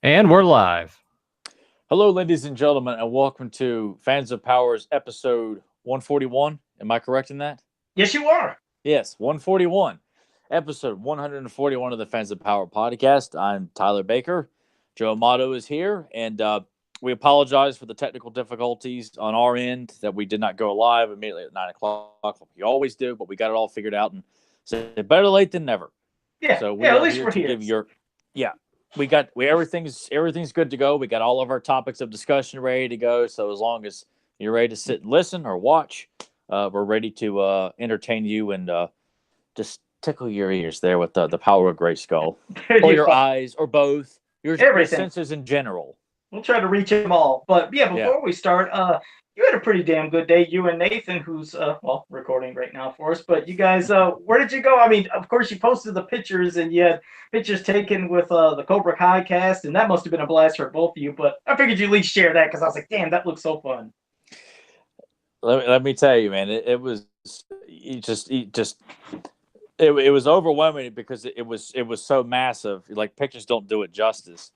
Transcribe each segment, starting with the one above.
And we're live. Hello, ladies and gentlemen, and welcome to Fans of Power's episode 141. Am I correct in that? Yes, you are. Yes, 141. Episode 141 of the Fans of Power podcast. I'm Tyler Baker. Joe Amato is here, and we apologize for the technical difficulties on our end that we did not go live immediately at 9 o'clock like we always do, but we got it all figured out and said better late than never. Yeah, So yeah. we At are least here we're to here. give your yeah. We everything's good to go. We got all of our topics of discussion ready to go. So as long as you're ready to sit and listen or watch, we're ready to entertain you and just tickle your ears there with the power of Great Skull, There or you your go. eyes, or both. Your Everything. senses in general. We'll try to reach them all. But yeah, Yeah. before we start, you had a pretty damn good day. You and Nathan, who's recording right now for us. But you guys, where did you go? I mean, of course, you posted the pictures, and you had pictures taken with the Cobra Kai cast, and that must have been a blast for both of you. But I figured you'd at least share that because I was like, damn, that looks so fun. Let me tell you, man. It was it was overwhelming because it was so massive. Like pictures don't do it justice.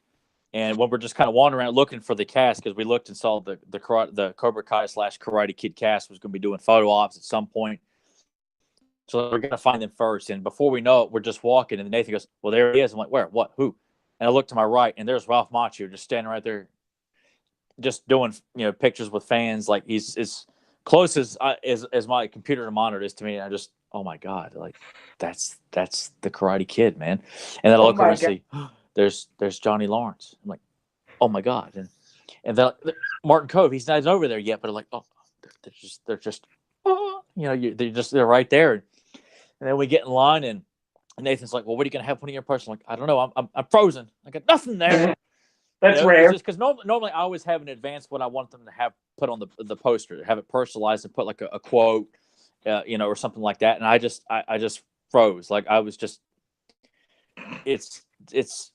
And when we're just kind of wandering around looking for the cast, because we looked and saw the Cobra Kai / Karate Kid cast was going to be doing photo ops at some point. So we're going to find them first. And before we know it, we're just walking. And Nathan goes, "Well, there he is." I'm like, "Where? What? Who?" And I look to my right, and there's Ralph Macchio just standing right there, just doing pictures with fans. Like he's as close as my computer monitor is to me. And I just, oh my god, like that's the Karate Kid, man. And then I Oh look over my and god. see there's Johnny Lawrence. I'm like, oh my god, and then Martin Cove, he's not over there yet, but I'm like, oh, they're just oh, they're right there. And then we get in line, and Nathan's like, well, what are you gonna have put in your purse? I'm like, I don't know, I'm frozen. I got nothing there. That's It's rare. just because normally I always have in advance what I want them to have put on the poster, have it personalized and put like a quote, or something like that. And I just froze. Like I was just it's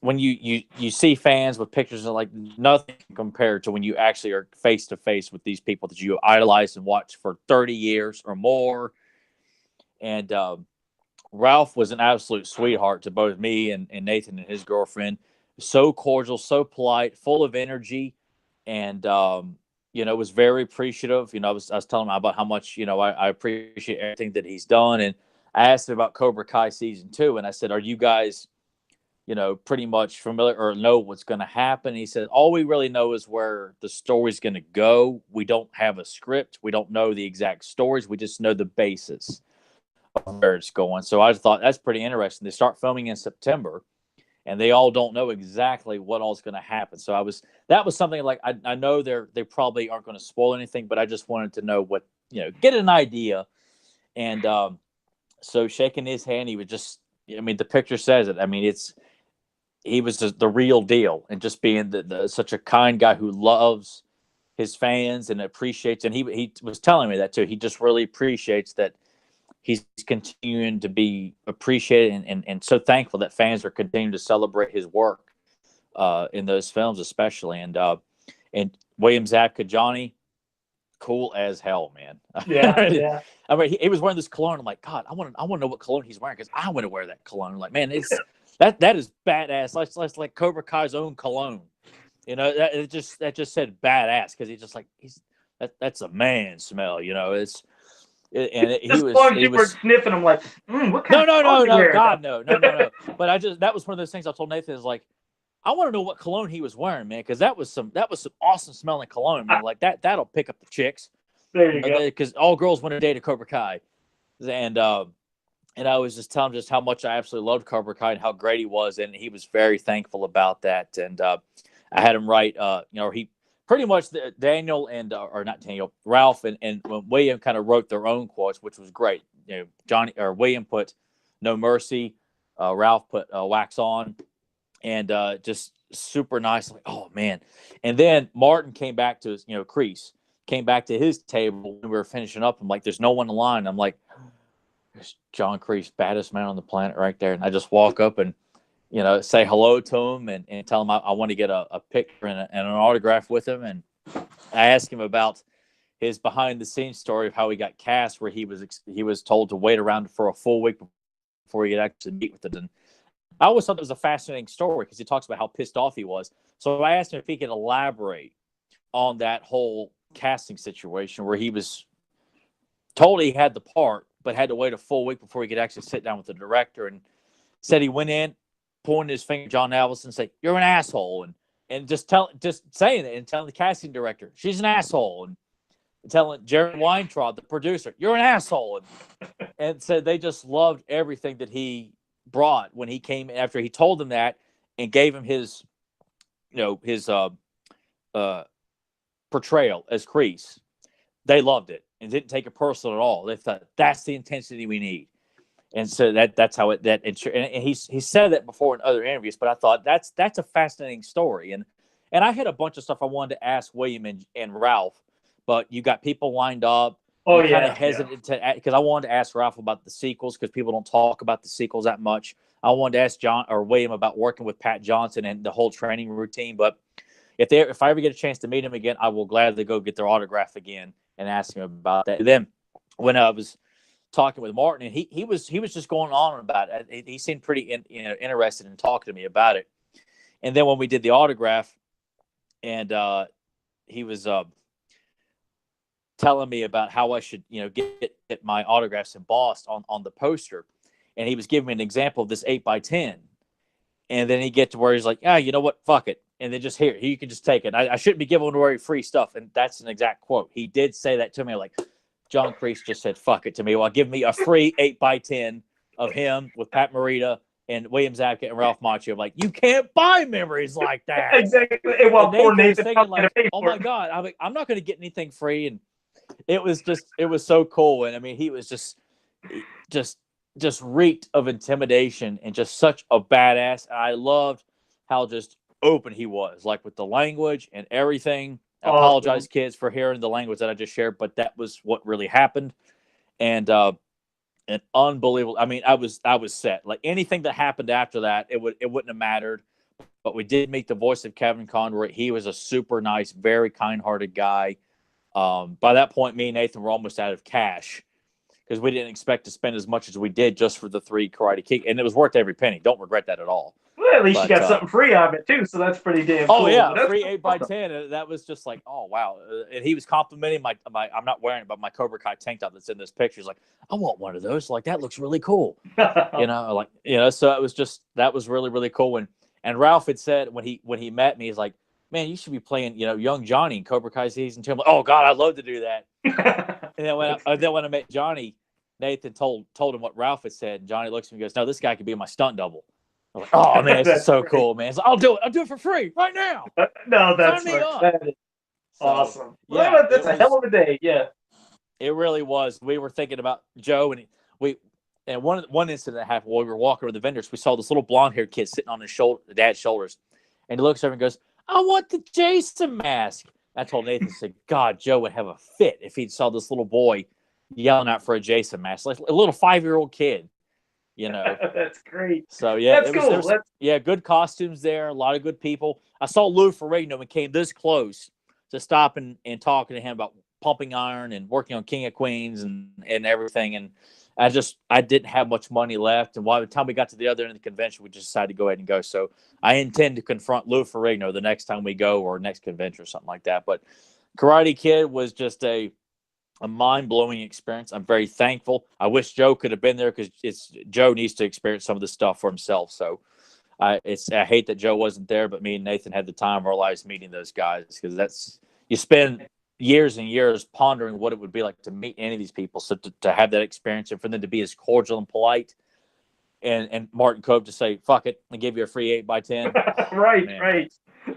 when you see fans with pictures of like nothing compared to when you actually are face to face with these people that you idolize and watch for 30 years or more. And Ralph was an absolute sweetheart to both me and Nathan and his girlfriend. So cordial, so polite, full of energy, and was very appreciative. I was telling him about how much I appreciate everything that he's done, and I asked him about Cobra Kai season 2, and I said, "Are you guys, pretty much familiar or know what's going to happen?" He said, "All we really know is where the story's going to go. We don't have a script. We don't know the exact stories. We just know the basis of where it's going." So I thought that's pretty interesting. They start filming in September, and they all don't know exactly what all's going to happen. So that was something like I know they probably aren't going to spoil anything, but I just wanted to know what get an idea. And so shaking his hand, he was just. I mean, the picture says it. I mean, he was just the real deal, and just being such a kind guy who loves his fans and appreciates. And he was telling me that too. He just really appreciates that he's continuing to be appreciated and so thankful that fans are continuing to celebrate his work in those films, especially. And William Zabka, Johnny, cool as hell, man. Yeah, yeah. I mean, he was wearing this cologne. I'm like, God, I want to know what cologne he's wearing because I want to wear that cologne. Like, man, it's that is badass. That's like Cobra Kai's own cologne. That just said badass because he's just like that's a man smell. He Just as long as he you were was sniffing, I'm like, what kind no, of no, clothes no, you no, wearing? God, no, no, no, no. But that was one of those things I told Nathan is like, I want to know what cologne he was wearing, man, because that was some awesome smelling cologne, man. Like that'll pick up the chicks, There you go. because all girls want to date a Cobra Kai, and and I was just telling him just how much I absolutely loved Cobra Kai and how great he was, and he was very thankful about that. And I had him write, he pretty much Daniel and or not Daniel, Ralph and William kind of wrote their own quotes, which was great. Johnny or William put "No Mercy," Ralph put "Wax On," and just super nice. Like, oh man! And then Martin came back to his, Kreese came back to his table when we were finishing up. I'm like, "There's no one in line." I'm like, "There's John Kreese, baddest man on the planet, right there." And I just walk up and say hello to him and tell him I want to get a picture and an autograph with him. And I asked him about his behind the scenes story of how he got cast, where he was told to wait around for a full week before he could actually meet with it. And I always thought it was a fascinating story because he talks about how pissed off he was. So I asked him if he could elaborate on that whole casting situation where he was told he had the part, but had to wait a full week before he could actually sit down with the director. And said he went in, pointed his finger at John Avildsen, and said, "You're an asshole," and just saying it and telling the casting director, "She's an asshole," and telling Jerry Weintraub, the producer, "You're an asshole," and said they just loved everything that he brought when he came after he told them that and gave him his, his portrayal as Kreese. They loved it and didn't take it personal at all. They thought that's the intensity we need. And so that's how and he said that before in other interviews, but I thought that's a fascinating story. And I had a bunch of stuff I wanted to ask William and Ralph, but you got people lined up. Oh, kind of hesitant to, because I wanted to ask Ralph about the sequels because people don't talk about the sequels that much. I wanted to ask John or William about working with Pat Johnson and the whole training routine. But if I ever get a chance to meet him again, I will gladly go get their autograph again and ask him about that. And then when I was talking with Martin, and he was just going on about it. He seemed pretty interested in talking to me about it. And then when we did the autograph, and he was telling me about how I should get my autographs embossed on the poster, and he was giving me an example of this 8x10, and then he get to where he's like, you know what, fuck it, and then just here you can just take it. I shouldn't be giving away free stuff, and that's an exact quote. He did say that to me, like, John Kreese just said, "Fuck it" to me. Well, give me a free 8x10 of him with Pat Morita and William Zabka and Ralph Macchio. I'm like, you can't buy memories like that. Exactly. Well, poor Nathan thinking, like, oh my God, I'm not going to get anything free. And it was so cool. And I mean, he was just reeked of intimidation and just such a badass. And I loved how just open he was, like with the language and everything. I apologize, kids, for hearing the language that I just shared, but that was what really happened. And an unbelievable. I mean, I was set. Like anything that happened after that, it wouldn't have mattered. But we did meet the voice of Kevin Conroy. He was a super nice, very kind-hearted guy. By that point, me and Nathan were almost out of cash because we didn't expect to spend as much as we did just for the 3 Karate Kid, and it was worth every penny. Don't regret that at all. Well, at least you got something free out of it too, so that's pretty damn cool. Oh yeah, free 8x10. That was just like, oh wow. And he was complimenting my I'm not wearing it, but my Cobra Kai tank top that's in this picture. He's like, I want one of those. Like that looks really cool. So it was just, that was really, really cool. And Ralph had said when he met me, he's like, man, you should be playing, young Johnny in Cobra Kai season 2. I'm like, oh God, I'd love to do that. And then when I met Johnny, Nathan told him what Ralph had said. And Johnny looks at me and goes, no, this guy could be my stunt double. I'm like, oh man, this is so cool, man. Like, I'll do it for free right now. No, that's awesome. Well, that's a hell of a day. Yeah, it really was. We were thinking about Joe, and one incident that happened while we were walking with the vendors, we saw this little blonde-haired kid sitting on the dad's shoulders, and he looks over and goes, I want the Jason mask. I told Nathan, I said, God, Joe would have a fit if he saw this little boy yelling out for a Jason mask, like a little 5-year-old kid. That's great. So yeah, that's cool. Good costumes there, a lot of good people. I saw Lou Ferrigno and came this close to stopping and talking to him about pumping iron and working on King of Queens and everything. And I didn't have much money left. And by the time we got to the other end of the convention, we just decided to go ahead and go. So I intend to confront Lou Ferrigno the next time we go, or next convention or something like that. But Karate Kid was just a mind-blowing experience. I'm very thankful. I wish Joe could have been there because Joe needs to experience some of this stuff for himself. So I hate that Joe wasn't there, but me and Nathan had the time of our lives meeting those guys, because you spend years and years pondering what it would be like to meet any of these people. So to have that experience and for them to be as cordial and polite, and Martin Cove to say, fuck it, and give you a free 8x10. Right.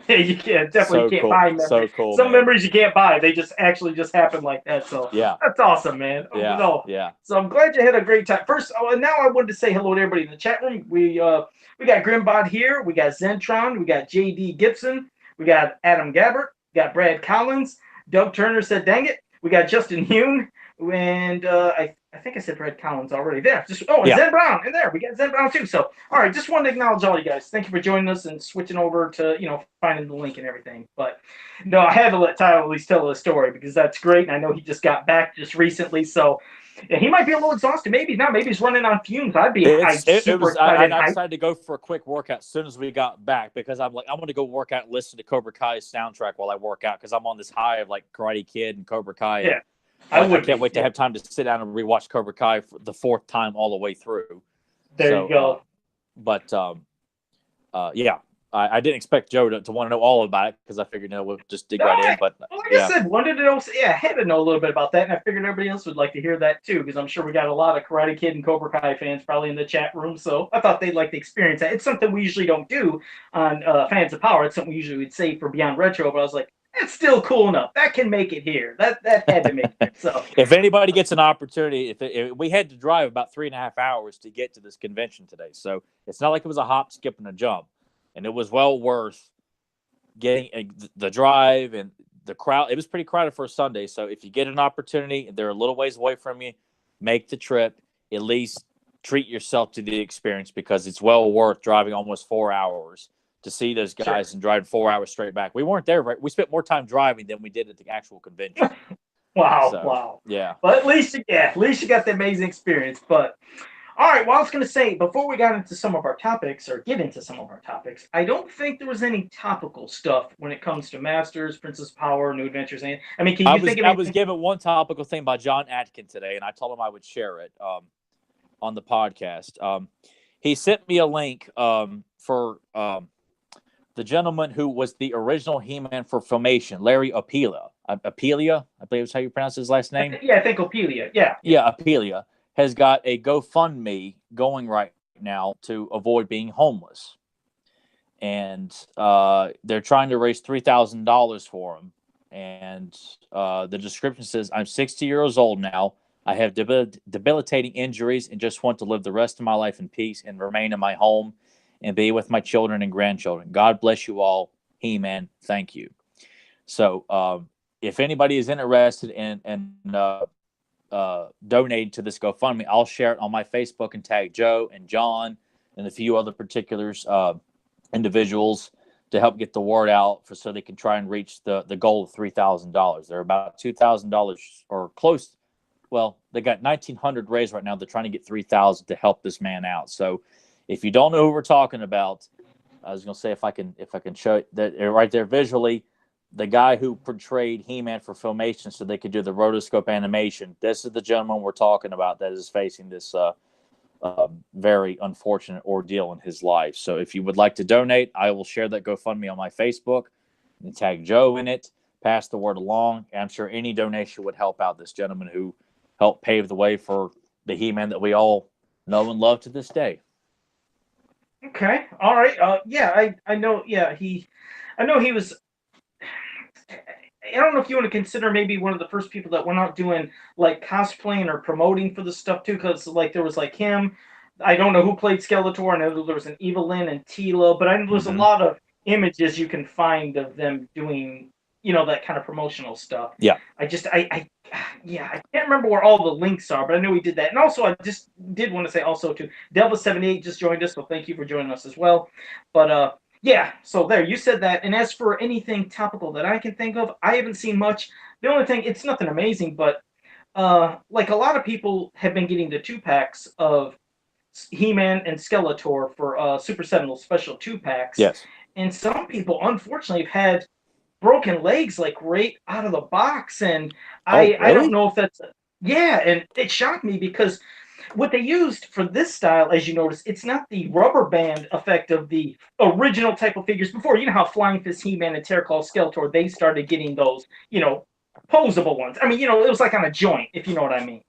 Yeah, you definitely can't buy memories. So cool, some memories you can't buy. They just happen like that. So yeah, that's awesome, man. Yeah. So I'm glad you had a great time. First, now I wanted to say hello to everybody in the chat room. We got Grimbot here. We got Zentron. We got JD Gibson. We got Adam Gabbert. We got Brad Collins. Doug Turner said, dang it. We got Justin Hune. And I think I said Brad Collins already there. Zen Brown in there. We got Zen Brown too. So, all right, just wanted to acknowledge all you guys. Thank you for joining us and switching over to, finding the link and everything. But no, I had to let Tyler at least tell the story because that's great. And I know he just got back just recently. So Yeah, he might be a little exhausted. Maybe not. Maybe he's running on fumes. It Super was. excited. I decided to go for a quick workout as soon as we got back because I'm like, I'm going to go work out and listen to Cobra Kai's soundtrack while I work out because I'm on this high of like Karate Kid and Cobra Kai. And Yeah, I I would can't be. wait to have time to sit down and rewatch Cobra Kai for the fourth time all the way through. There you So, go. but yeah, I didn't expect Joe to want to know all about it because I figured, we'll just dig No, right in. But like I yeah, said, wanted to know. Yeah, I had to know a little bit about that, and I figured everybody else would like to hear that too, because I'm sure we got a lot of Karate Kid and Cobra Kai fans probably in the chat room. So I thought they'd like to experience that. It's something we usually don't do on Fans of Power. It's something we usually would say for Beyond Retro, but I was like, it's still cool enough. That can make it here. That had to make it. So if anybody gets an opportunity, if we had to drive about 3.5 hours to get to this convention today, so it's not like it was a hop, skip, and a jump, and it was well worth getting the drive and the crowd. It was pretty crowded for a Sunday, so if you get an opportunity, they're a little ways away from you, make the trip. At least treat yourself to the experience because it's well worth driving almost 4 hours to see those guys sure. and driving 4 hours straight back. We weren't there, right? We spent more time driving than we did at the actual convention. Wow, So wow. yeah, But at least you got the amazing experience. But all right, well, I was going to say, before we got into some of our topics, or get into some of our topics, I don't think there was any topical stuff when it comes to Masters, Princess Power, New Adventures. I mean, can you think of I was anything? given one topical thing by John Atkin today, and I told him I would share it on the podcast. He sent me a link for the gentleman who was the original He-Man for Filmation, Larry Apelia. Apelia, I believe is how you pronounce his last name. Yeah, I think Opelia. Yeah. Yeah, Apelia has got a GoFundMe going right now to avoid being homeless, and they're trying to raise $3,000 for him. And the description says, "I'm 60 years old now. I have debilitating injuries and just want to live the rest of my life in peace and remain in my home and be with my children and grandchildren. God bless you all. He-Man, thank you." So if anybody is interested in donating to this GoFundMe, I'll share it on my Facebook and tag Joe and John and a few other particulars individuals to help get the word out so they can try and reach the goal of $3,000. They're about $2,000 or close. Well, they got 1,900 raised right now. They're trying to get 3,000 to help this man out. So if you don't know who we're talking about, I was going to say if I can show that right there visually, the guy who portrayed He-Man for Filmation so they could do the rotoscope animation. This is the gentleman we're talking about that is facing this very unfortunate ordeal in his life. So if you would like to donate, I will share that GoFundMe on my Facebook and tag Joe in it, pass the word along. I'm sure any donation would help out this gentleman who helped pave the way for the He-Man that we all know and love to this day. Okay. All right. Yeah, I know. Yeah, I know he was. I don't know if you want to consider maybe one of the first people that went out doing like cosplaying or promoting for the stuff too, because like there was like him. I don't know who played Skeletor. I know there was an Evelyn and Tila, but I know there's a lot of images you can find of them doing, that kind of promotional stuff. Yeah. Yeah, I can't remember where all the links are, but I know we did that. And also, I just did want to say also too, Delva78 just joined us, so thank you for joining us as well. But yeah, so there, you said that. And as for anything topical that I can think of, I haven't seen much. The only thing, it's nothing amazing, but like a lot of people have been getting the 2-packs of He-Man and Skeletor for Super Sentinel Special 2-packs. Yes. And some people, unfortunately, have had broken legs like right out of the box. And Really? I don't know if that's... Yeah, and it shocked me because what they used for this style, as you notice, it's not the rubber band effect of the original type of figures before. You know how Flying Fist, He-Man, and Terraclaw Skeletor, they started getting those, posable ones. I mean, it was like on a joint, if you know what I mean.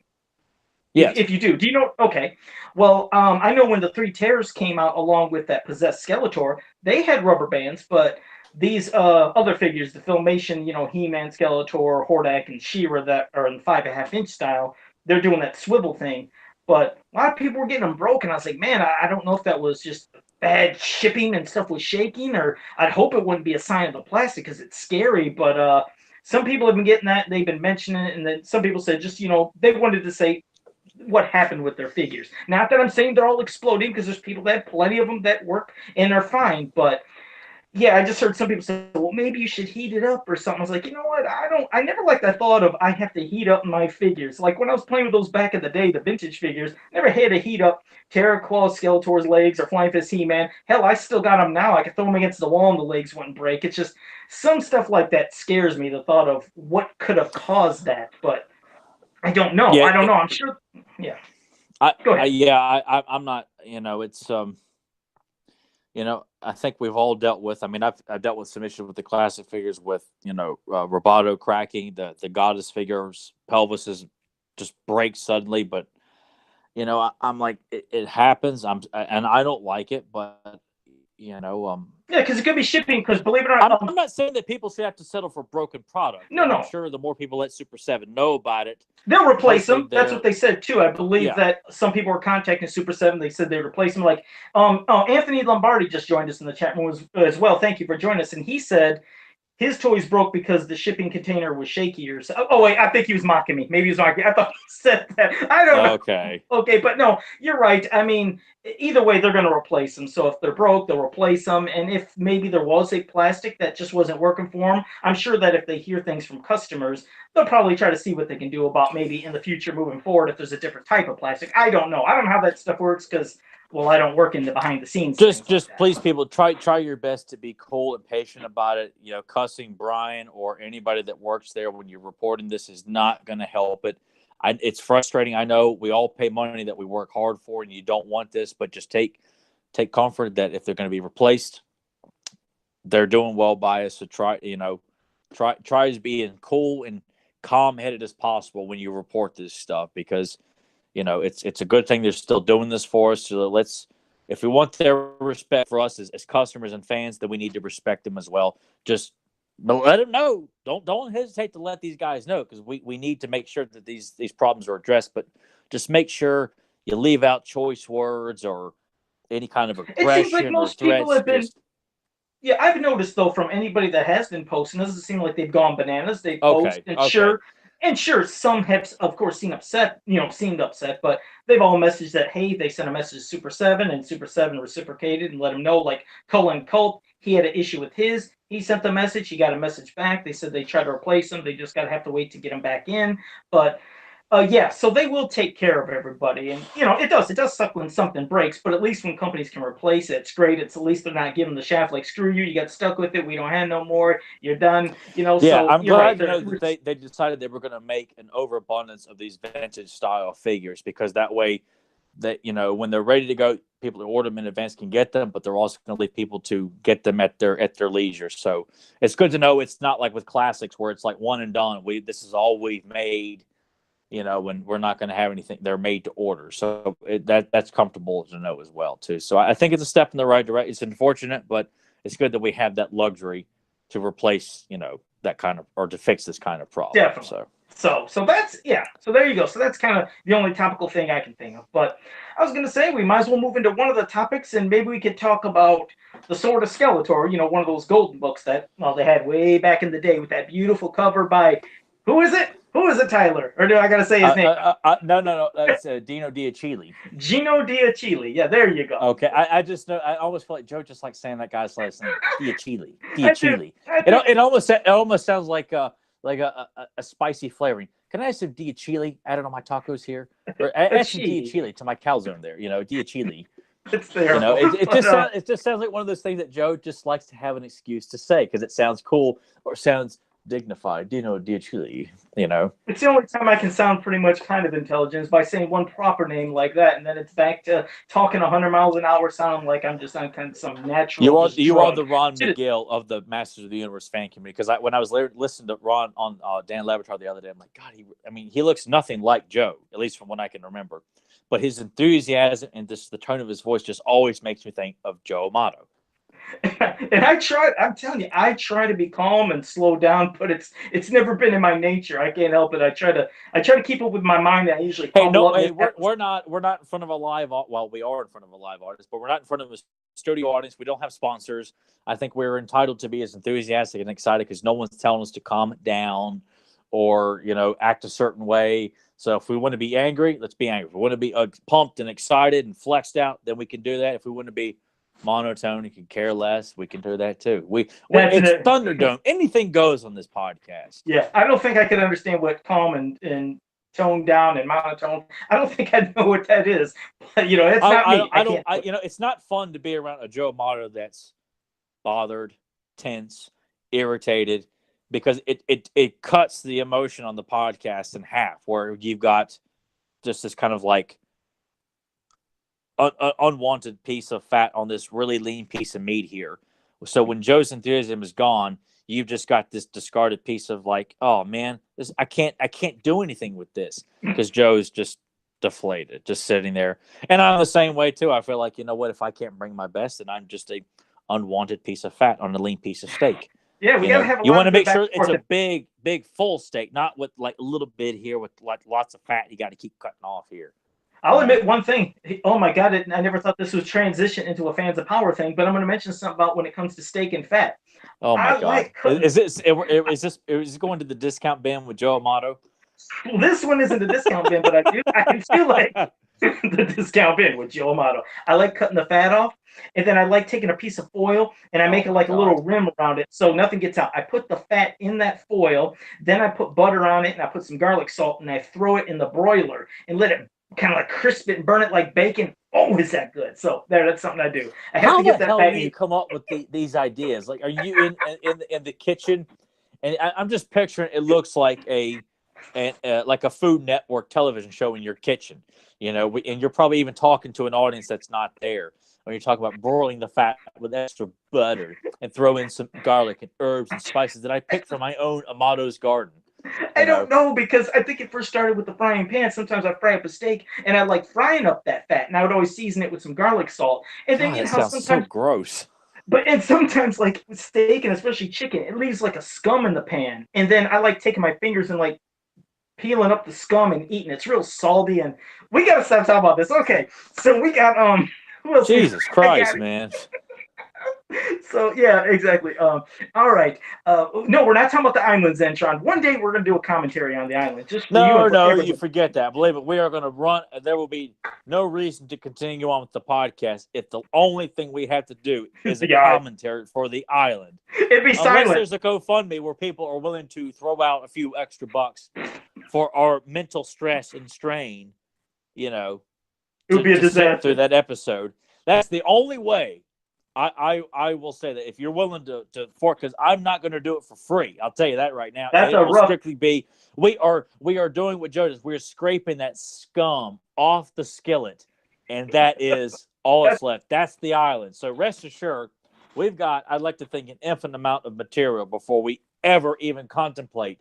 Yes. If you do. Do you know? Okay. Well, I know when the 3 Terrors came out along with that possessed Skeletor, they had rubber bands, but these other figures, the Filmation, He-Man, Skeletor, Hordak, and She-Ra that are in 5.5-inch style, they're doing that swivel thing. But a lot of people were getting them broken. I was like, man, I don't know if that was just bad shipping and stuff was shaking, or I'd hope it wouldn't be a sign of the plastic because it's scary. But some people have been getting that. They've been mentioning it, and then some people said just, they wanted to say what happened with their figures. Not that I'm saying they're all exploding, because there's people that have plenty of them that work and are fine, but Yeah, I just heard some people say, well, maybe you should heat it up or something. I was like, you know what? I never liked the thought of I have to heat up my figures. Like when I was playing with those back in the day, the vintage figures, never had to heat up Terraclaw, Skeletor's legs, or Flying Fist He-Man. Hell, I still got them now. I could throw them against the wall and the legs wouldn't break. It's just some stuff like that scares me, the thought of what could have caused that. But I don't know. Yeah, I don't know. I'm sure. Yeah. Go ahead. I'm not. It's I think we've all dealt with. I mean, I've dealt with some issues with the classic figures with Roboto cracking, the goddess figures pelvises just breaks suddenly. But I'm like it happens. And I don't like it, but Yeah, because it could be shipping. Because believe it or I'm, not, I'm not saying that people should have to settle for broken product, no, and I'm no. sure the more people let Super Seven know about it, They'll replace hopefully them. That's what they said too. I believe yeah. that some people were contacting Super Seven. They said they'd replace them. Like, Anthony Lombardi just joined us in the chat room as well. Thank you for joining us. And he said his toys broke because the shipping container was shaky or so. Oh wait, I think he was mocking me. Maybe he was mocking me. I thought he said that. I don't know. Okay. Okay, but no, you're right. I mean, either way, they're going to replace them. So if they're broke, they'll replace them. And if maybe there was a plastic that just wasn't working for them, I'm sure that if they hear things from customers, they'll probably try to see what they can do about maybe in the future moving forward if there's a different type of plastic. I don't know. I don't know how that stuff works because well, I don't work in the behind the scenes. Just like please, people, try your best to be cool and patient about it. Cussing Brian or anybody that works there when you're reporting this is not going to help it. It's frustrating. I know we all pay money that we work hard for, and you don't want this, but just take comfort that if they're going to be replaced, they're doing well by us. So try to be as cool and calm headed as possible when you report this stuff, because it's a good thing they're still doing this for us. So if we want their respect for us as customers and fans, then we need to respect them as well. Just let them know. Don't hesitate to let these guys know, because we need to make sure that these problems are addressed. But just make sure you leave out choice words or any kind of it seems like aggression or most people threats. have been. Yeah, I've noticed though from anybody that has been posting, it doesn't seem like they've gone bananas. They post Okay. And sure, some have of course seemed upset, but they've all messaged that hey, they sent a message to Super Seven and Super Seven reciprocated and let him know like Cullen Culp, he had an issue with his. He sent the message, he got a message back. They said they tried to replace him, they just gotta have to wait to get him back in. But yeah, so they will take care of everybody, and it does suck when something breaks, but at least when companies can replace it, it's great. It's at least they're not giving the shaft like screw you, you got stuck with it, we don't have no more, you're done. Yeah, so I'm you're right. glad that they decided they were going to make an overabundance of these vintage style figures, because that way that when they're ready to go, people who order them in advance can get them, but they're also going to leave people to get them at their leisure. So it's good to know it's not like with classics where it's like one and done. This is all we've made. When we're not going to have anything, they're made to order. So that's comfortable to know as well too. So I think it's a step in the right direction. It's unfortunate, but it's good that we have that luxury to replace, that kind of, or to fix this kind of problem. Definitely. So that's so there you go. So that's kind of the only topical thing I can think of. But I was gonna say we might as well move into one of the topics, and maybe we could talk about the Sword of Skeletor. One of those golden books that they had way back in the day with that beautiful cover by who is it? Who is it, Tyler? Or do I gotta say his name? No. That's Dino Diachili. Gino Diachili. Yeah, there you go. Okay, I just know. I always feel like Joe just like saying that guy's last name, Diachili. Diachili. It almost sounds like a spicy flavoring. Can I have some Diachili added on my tacos here? Or add some Diachili to my calzone there. Diachili. It's there. It just sounds like one of those things that Joe just likes to have an excuse to say because it sounds cool or sounds dignified. Diachili. It's the only time I can sound pretty much kind of intelligent is by saying one proper name like that, and then it's back to talking 100 miles an hour, sounding like I'm kind of some natural. You are the Ron Miguel of the Masters of the Universe fan community. Because when I was listening to Ron on Dan Levitar the other day, I'm like, God, he looks nothing like Joe, at least from what I can remember. But his enthusiasm and the tone of his voice just always makes me think of Joe Amato. And I'm telling you, I try to be calm and slow down, but it's never been in my nature. I can't help it. I try to keep up with my mind. I usually we're not in front of a live, well, we are in front of a live audience, but we're not in front of a studio audience. We don't have sponsors. I think we're entitled to be as enthusiastic and excited because no one's telling us to calm down or act a certain way. So if we want to be angry, let's be angry. If we want to be pumped and excited and flexed out, then we can do that. If we want to be monotone and could care less, we can do that too. That's It's it. Thunderdome. Anything goes on this podcast. Yeah, I don't think I could understand what calm and tone down and monotone. I don't think I know what that is. But it's not me. I can't. It's not fun to be around a Joe Amato that's bothered, tense, irritated, because it cuts the emotion on the podcast in half, where you've got just this kind of like unwanted piece of fat on this really lean piece of meat here. So when Joe's enthusiasm is gone, you've just got this discarded piece of like, oh man, I can't do anything with this, because Joe's just deflated, just sitting there. And I'm the same way too. I feel like, what, if I can't bring my best, then I'm just a unwanted piece of fat on a lean piece of steak. Yeah, we gotta have. You want to make sure it's a big full steak, not with like a little bit here with like lots of fat. You got to keep cutting off here. I'll admit one thing. Oh my God, I never thought this would transition into a fans of power thing, but I'm going to mention something about when it comes to steak and fat. Oh my God! Is it going to the discount bin with Joe Amato? This one isn't a discount bin, but I can feel like the discount bin with Joe Amato. I like cutting the fat off, and then I like taking a piece of foil and I make it like a little rim around it so nothing gets out. I put the fat in that foil, then I put butter on it and I put some garlic salt and I throw it in the broiler and let it kind of like crisp it and burn it like bacon. Oh, is that good? So that's something I do. I have to get that. How the hell do you come up with these ideas? Like, are you in the kitchen? And I'm just picturing it looks like like a Food Network television show in your kitchen, and you're probably even talking to an audience that's not there. When you're talking about broiling the fat with extra butter and throw in some garlic and herbs and spices that I picked from my own Amato's garden. I don't know, because I think it first started with the frying pan. Sometimes I fry up a steak and I like frying up that fat, and I would always season it with some garlic salt. And then that sounds so gross. And sometimes, like with steak and especially chicken, it leaves like a scum in the pan. And then I like taking my fingers and like peeling up the scum and eating. It's real salty, and we gotta stop talking about this. Okay, so we got Jesus Christ, man. So yeah, exactly. All right. No, we're not talking about the islands, Zentron. One day we're gonna do a commentary on the island. You forget that. Believe it. We are gonna run. There will be no reason to continue on with the podcast if the only thing we have to do is a commentary for the island. It'd be silent. Unless there's a GoFundMe where people are willing to throw out a few extra bucks for our mental stress and strain. It would be a disaster through that episode. That's the only way. I will say that if you're willing to because I'm not going to do it for free. I'll tell you that right now. That's a rough. Strictly be we are doing what Joe does. We're scraping that scum off the skillet, and that is all that's left. That's the island. So rest assured, we've got, I'd like to think, an infinite amount of material before we ever even contemplate.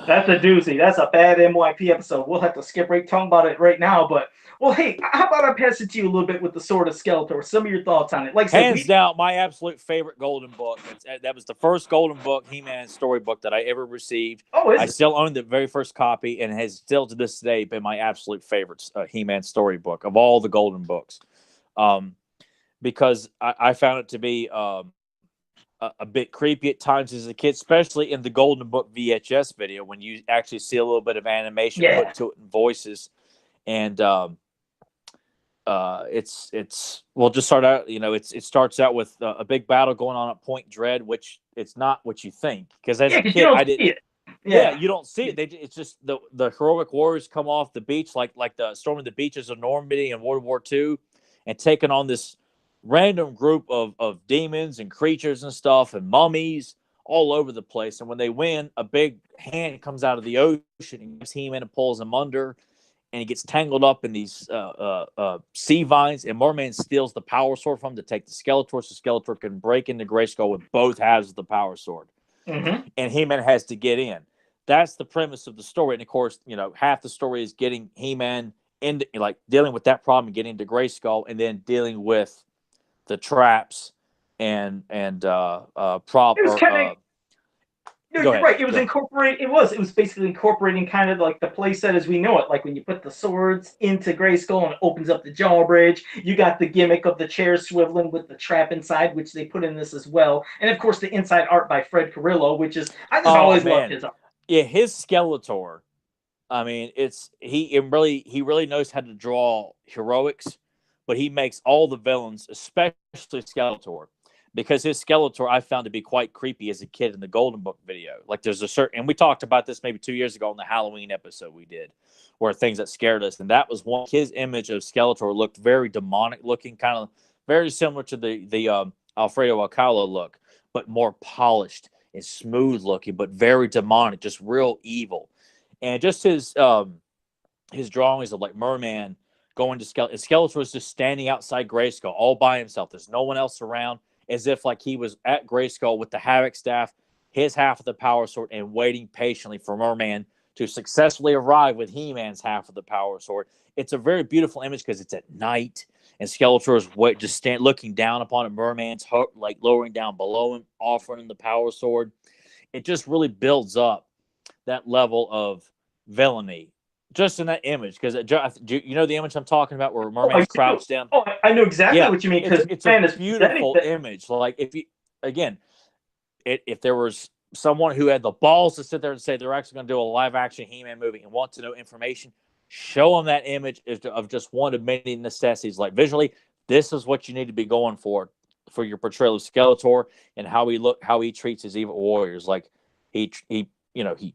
That's a doozy. That's a bad MYP episode. We'll have to skip right talking about it right now. But, well, hey, how about I pass it to you a little bit with the Sword of Skeletor? Some of your thoughts on it. Like, hands down, my absolute favorite Golden Book. That was the first Golden Book He-Man storybook that I ever received. Oh, I still own the very first copy, and has still to this day been my absolute favorite He-Man storybook of all the Golden Books, because I found it to be a bit creepy at times as a kid, especially in the Golden Book VHS video when you actually see a little bit of animation put to it and voices. And we'll just start out, it starts out with a big battle going on at Point Dread, which it's not what you think, because as a kid I didn't. You don't see it. It's just the heroic warriors come off the beach like the storming the beaches of Normandy in World War II and taking on this random group of demons and creatures and stuff and mummies all over the place. And when they win, a big hand comes out of the ocean and grabs He-Man and pulls him under, and he gets tangled up in these sea vines, and Merman steals the power sword from him to take the Skeletor, so Skeletor can break into Grayskull with both halves of the power sword. Mm-hmm. And He-Man has to get in. That's the premise of the story. And of course, half the story is getting He-Man into, dealing with that problem and getting to Grayskull, and then dealing with the traps and prop. You're right. It was incorporated. It was basically incorporating kind of like the play set as we know it. Like when you put the swords into Grayskull and it opens up the jaw bridge. You got the gimmick of the chair swiveling with the trap inside, which they put in this as well. And of course, the inside art by Fred Carrillo, which is I just always loved his art. Yeah, his Skeletor. I mean, he really knows how to draw heroics, but he makes all the villains, especially Skeletor, because his Skeletor I found to be quite creepy as a kid in the Golden Book video. Like there's a certain, and we talked about this maybe 2 years ago on the Halloween episode we did, where things that scared us, and that was one. His image of Skeletor looked very demonic looking, kind of very similar to the Alfredo Alcala look, but more polished and smooth looking, but very demonic, just real evil. And just his drawings of like Merman going to Skeletor. Skeletor was just standing outside Grayskull all by himself. There's no one else around, as if like he was at Grayskull with the Havoc staff, his half of the Power Sword, and waiting patiently for Merman to successfully arrive with He-Man's half of the Power Sword. It's a very beautiful image because it's at night, and Skeletor is just looking down upon it. Merman's like lowering down below him, offering him the Power Sword. It just really builds up that level of villainy just in that image, because you know the image I'm talking about where Merman's crouched down. Oh, I know exactly what you mean, because it's a beautiful image. Like if you again, if there was someone who had the balls to sit there and say they're actually going to do a live action He-Man movie and want to know information, show them that image of just one of many necessities. Like visually, this is what you need to be going for your portrayal of Skeletor and how he treats his evil warriors. Like he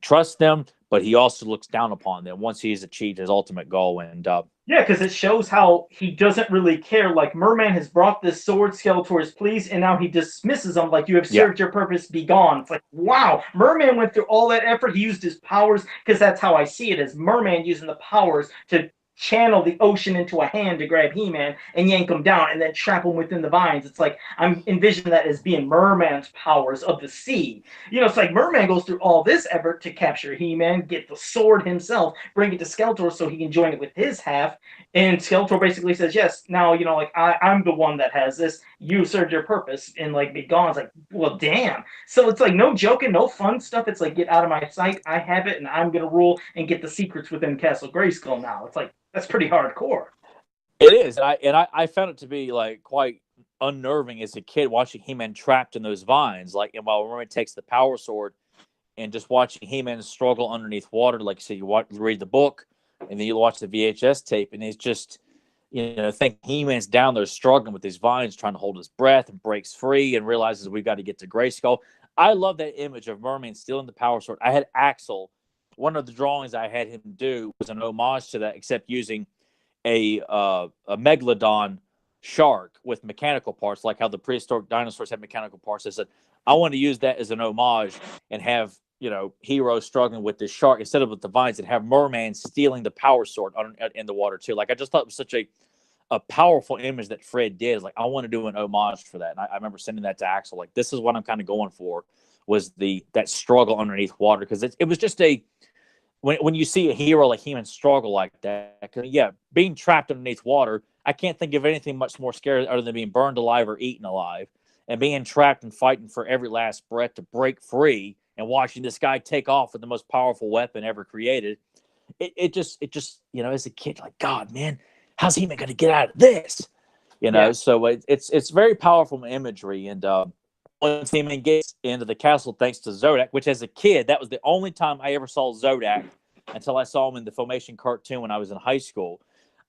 trusts them, but he also looks down upon them once he's achieved his ultimate goal. And yeah, because it shows how he doesn't really care. Like Merman has brought this sword, Skeletor is pleased, and now he dismisses them like, you have served your purpose, be gone. It's like, wow, Merman went through all that effort. He used his powers, because that's how I see it, as Merman using the powers to channel the ocean into a hand to grab He-Man and yank him down and then trap him within the vines. It's like I'm envisioning that as being Merman's powers of the sea. It's like Merman goes through all this effort to capture He-Man, get the sword himself, bring it to Skeletor so he can join it with his half. And Skeletor basically says, yes, now, like I'm the one that has this. You served your purpose and like be gone. It's like, well, damn. So it's like no joking, no fun stuff. It's like, get out of my sight. I have it and I'm going to rule and get the secrets within Castle Grayskull now. It's like, that's pretty hardcore. It is, and I found it to be like quite unnerving as a kid watching He-Man trapped in those vines. Like, and while Merman takes the Power Sword, and just watching He-Man struggle underneath water. Like you said, you read the book, and then you watch the VHS tape, and it's just think He-Man's down there struggling with these vines, trying to hold his breath, and breaks free and realizes we've got to get to Grayskull. I love that image of Merman stealing the Power Sword. I had Axel. One of the drawings I had him do was an homage to that, except using a megalodon shark with mechanical parts, like how the prehistoric dinosaurs had mechanical parts. I said, I want to use that as an homage and have, heroes struggling with this shark instead of with the vines, and have Merman stealing the Power Sword in the water too. Like, I just thought it was such a powerful image that Fred did. Like, I want to do an homage for that. And I remember sending that to Axel. Like, this is what I'm kind of going for, was that struggle underneath water. Because it was just when you see a hero like He-Man struggle like that, because being trapped underneath water, I can't think of anything much more scary other than being burned alive or eaten alive, and being trapped and fighting for every last breath to break free, and watching this guy take off with the most powerful weapon ever created. It just as a kid, like, God, man, how's He-Man going to get out of this? So it's very powerful imagery. And once He-Man gets into the castle, thanks to Zodak, which as a kid, that was the only time I ever saw Zodak until I saw him in the Filmation cartoon when I was in high school.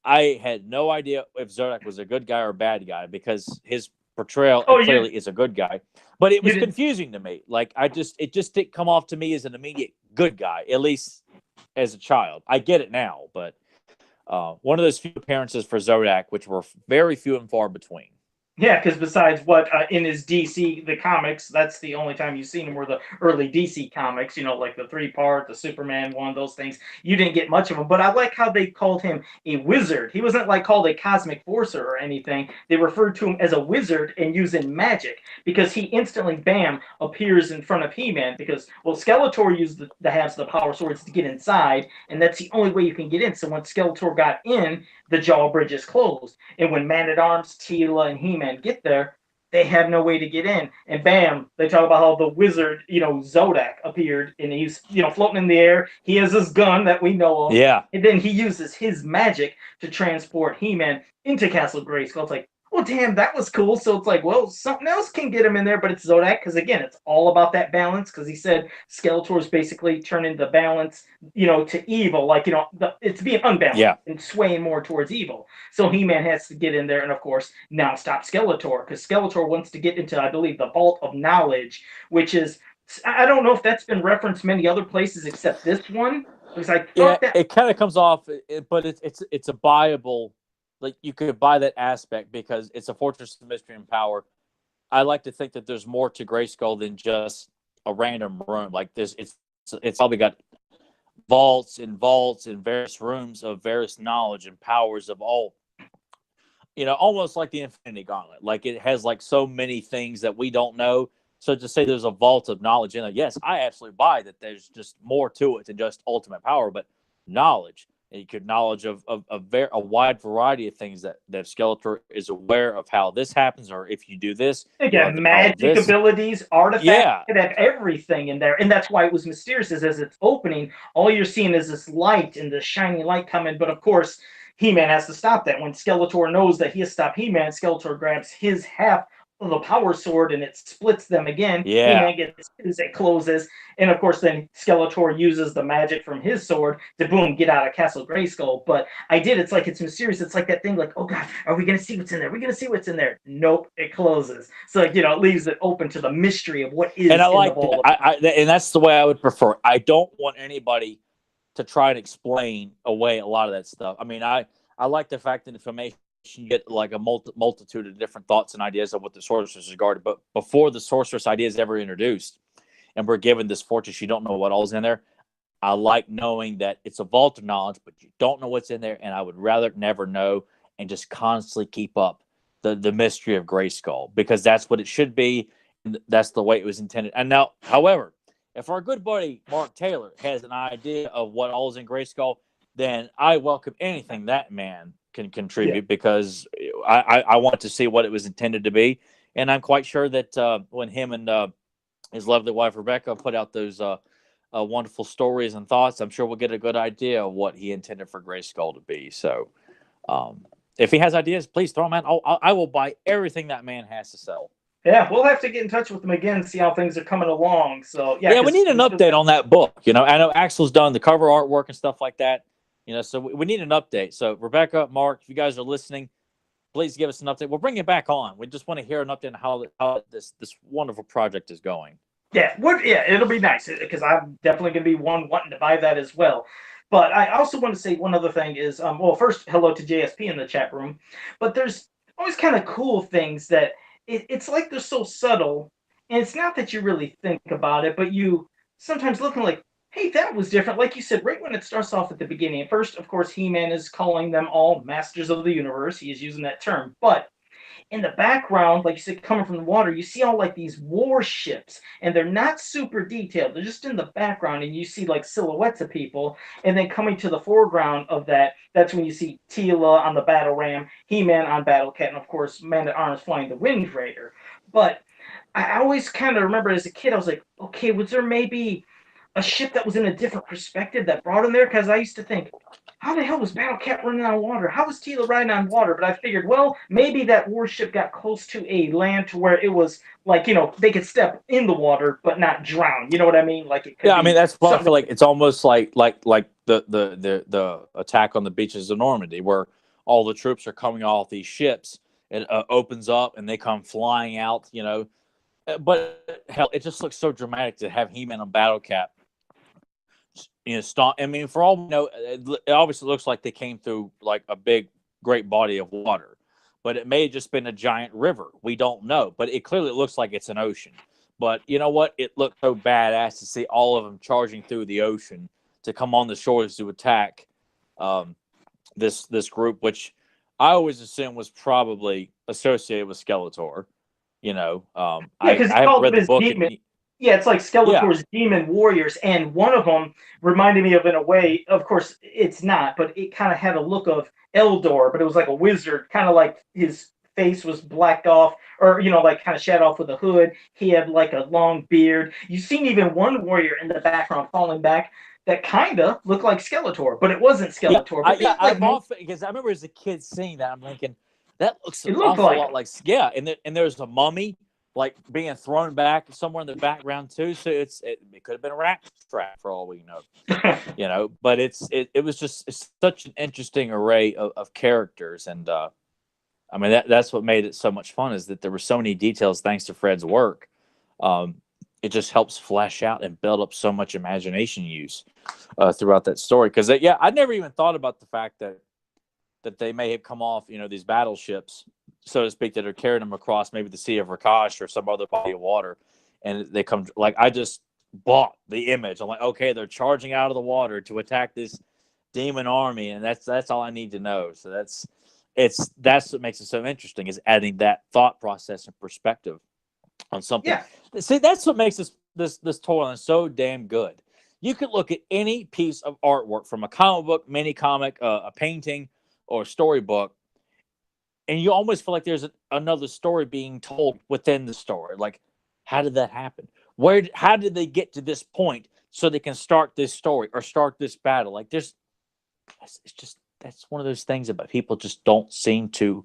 I had no idea if Zodak was a good guy or a bad guy, because his portrayal clearly is a good guy. But it was confusing to me. Like, it just didn't come off to me as an immediate good guy, at least as a child. I get it now, but one of those few appearances for Zodak, which were very few and far between. Yeah, because besides what in his DC, the comics, that's the only time you've seen him were the early DC comics, like the 3-part, the Superman one, those things. You didn't get much of them, but I like how they called him a wizard. He wasn't like called a cosmic forcer or anything. They referred to him as a wizard and using magic, because he instantly, bam, appears in front of He-Man, because, well, Skeletor used the halves of the Power Swords to get inside, and that's the only way you can get in. So when Skeletor got in, the jaw bridge is closed. And when Man-at-Arms, Teela, and He-Man get there, they have no way to get in. And bam, they talk about how the wizard, Zodak, appeared, and he's, floating in the air. He has his gun that we know of. Yeah. And then he uses his magic to transport He-Man into Castle Grayskull. It's like, well, damn, that was cool. So it's like, well, something else can get him in there, but it's Zodak because again, it's all about that balance. Because he said Skeletor is basically turning the balance, to evil. Like it's being unbalanced Yeah. and swaying more towards evil. So He-Man has to get in there, and of course, now stop Skeletor because Skeletor wants to get into, I believe, the Vault of Knowledge, which is I don't know if that's been referenced many other places except this one because I Yeah, thought that. it kind of comes off, but it's a buyable. Like you could buy that aspect because it's a fortress of mystery and power. I like to think that there's more to Grayskull than just a random room. Like this, it's probably got vaults and various rooms of various knowledge and powers of all. Almost like the Infinity Gauntlet. Like it has like so many things that we don't know. So to say there's a vault of knowledge in it, yes, I absolutely buy that. There's just more to it than just ultimate power, but knowledge. And you could knowledge of a wide variety of things that Skeletor is aware of how this happens, or if you do this, you'll have Again, the power of magic this. abilities, artifacts, Yeah, it had everything in there. And that's why it was mysterious, is as it's opening, all you're seeing is this light and this shiny light coming. But of course, He-Man has to stop that. When Skeletor knows that he has to stop He-Man, Skeletor grabs his half of the power sword and it splits them again. yeah. He-Man gets his, it closes. And of course, then Skeletor uses the magic from his sword to boom, get out of Castle Grayskull. But it's like it's mysterious. It's like that thing, like, oh god, are we gonna see what's in there? Are we gonna see what's in there? Nope, it closes. So it leaves it open to the mystery of what And I is in the like vault. that. And that's the way I would prefer. I don't want anybody to try and explain away a lot of that stuff. I mean, I like the fact that information you get like a multitude of different thoughts and ideas of what the sorceress is guarded. But before the sorceress idea is ever introduced, and we're given this fortress, you don't know what all's in there. I like knowing that it's a vault of knowledge, but you don't know what's in there, and I would rather never know and just constantly keep up the mystery of Grayskull because that's what it should be. And that's the way it was intended. And now, however, if our good buddy Mark Taylor has an idea of what all is in Grayskull, then I welcome anything that man can Yeah. contribute because I want to see what it was intended to be. And I'm quite sure that when him and his lovely wife Rebecca put out those wonderful stories and thoughts, I'm sure we'll get a good idea of what he intended for Grayskull to be. So, if he has ideas, please throw them out. I will buy everything that man has to sell. Yeah, we'll have to get in touch with them again and see how things are coming along. So yeah, Yeah, we because need an update on that book. I know Axel's done the cover artwork and stuff like that. So we need an update. So Rebecca, Mark, if you guys are listening, please give us an update. We'll bring it back on. We just want to hear an update on how this wonderful project is going. Yeah, it'll be nice because I'm definitely going to be one wanting to buy that as well. But I also want to say one other thing is, well, first, hello to JSP in the chat room. But there's always kind of cool things that it's like they're so subtle, and it's not that you really think about it, but you sometimes looking like, hey, that was different. Like you said, right when it starts off at the beginning. At first, of course, He-Man is calling them all Masters of the Universe. He is using that term, but in the background, like you said, coming from the water, you see all like these warships, and they're not super detailed. They're just in the background, and you see like silhouettes of people. And then coming to the foreground of that, that's when you see Tila on the battle ram, He-Man on Battle Cat, and of course, Man at Arms flying the Wind Raider. But I always kind of remember as a kid, I was like, okay, was there maybe a ship that was in a different perspective that brought him there? Because I used to think, how the hell was Battle Cat running on water? How was Tila riding on water? But I figured, well, maybe that warship got close to a land to where it was like, they could step in the water but not drown. You know what I mean? Like it could Yeah, I mean be that's what I something. feel like. It's almost like the attack on the beaches of Normandy, where all the troops are coming off these ships. It opens up and they come flying out. But hell, it just looks so dramatic to have He-Man on Battle Cat. Stomp. I mean, for all we know, it obviously looks like they came through like a big, great body of water, but it may have just been a giant river. We don't know, but it clearly looks like it's an ocean. But you know what? It looked so badass to see all of them charging through the ocean to come on the shores to attack um, this group, which I always assumed was probably associated with Skeletor. Yeah, because he I haven't called read them the his book, demon. and Yeah, it's like yeah, Skeletor's demon warriors, and one of them reminded me of, in a way, of course, it's not, but it kind of had a look of Eldor, but it was like a wizard, kind of like his face was blacked off, or like kind of shat off with a hood. He had like a long beard. You've seen even one warrior in the background falling back that kind of looked like Skeletor, but it wasn't yeah, Skeletor. But they I've like most. often because I remember as a kid seeing that, I'm thinking that looks an It looked awful like lot like, yeah. And there's a mummy like being thrown back somewhere in the background too. So it could have been a rat trap for all we know, him. you know. But it was just it's such an interesting array of characters, and I mean that's what made it so much fun is that there were so many details thanks to Fred's work. Um, it just helps flesh out and build up so much imagination use throughout that story. Because yeah, I never even thought about the fact that they may have come off, you know, these battleships, so to speak, that are carrying them across maybe the Sea of Rakash or some other body of water, and they come like I just bought the image. I'm like, okay, they're charging out of the water to attack this demon army, and that's all I need to know. So that's what makes it so interesting is adding that thought process and perspective on something. Yeah. See, that's what makes this toy so damn good. You could look at any piece of artwork from a comic book, mini comic, a painting, or a storybook, and you almost feel like there's another story being told within the story. Like, how did that happen? How did they get to this point so they can start this story or start this battle? Like, it's just that's one of those things that people just don't seem to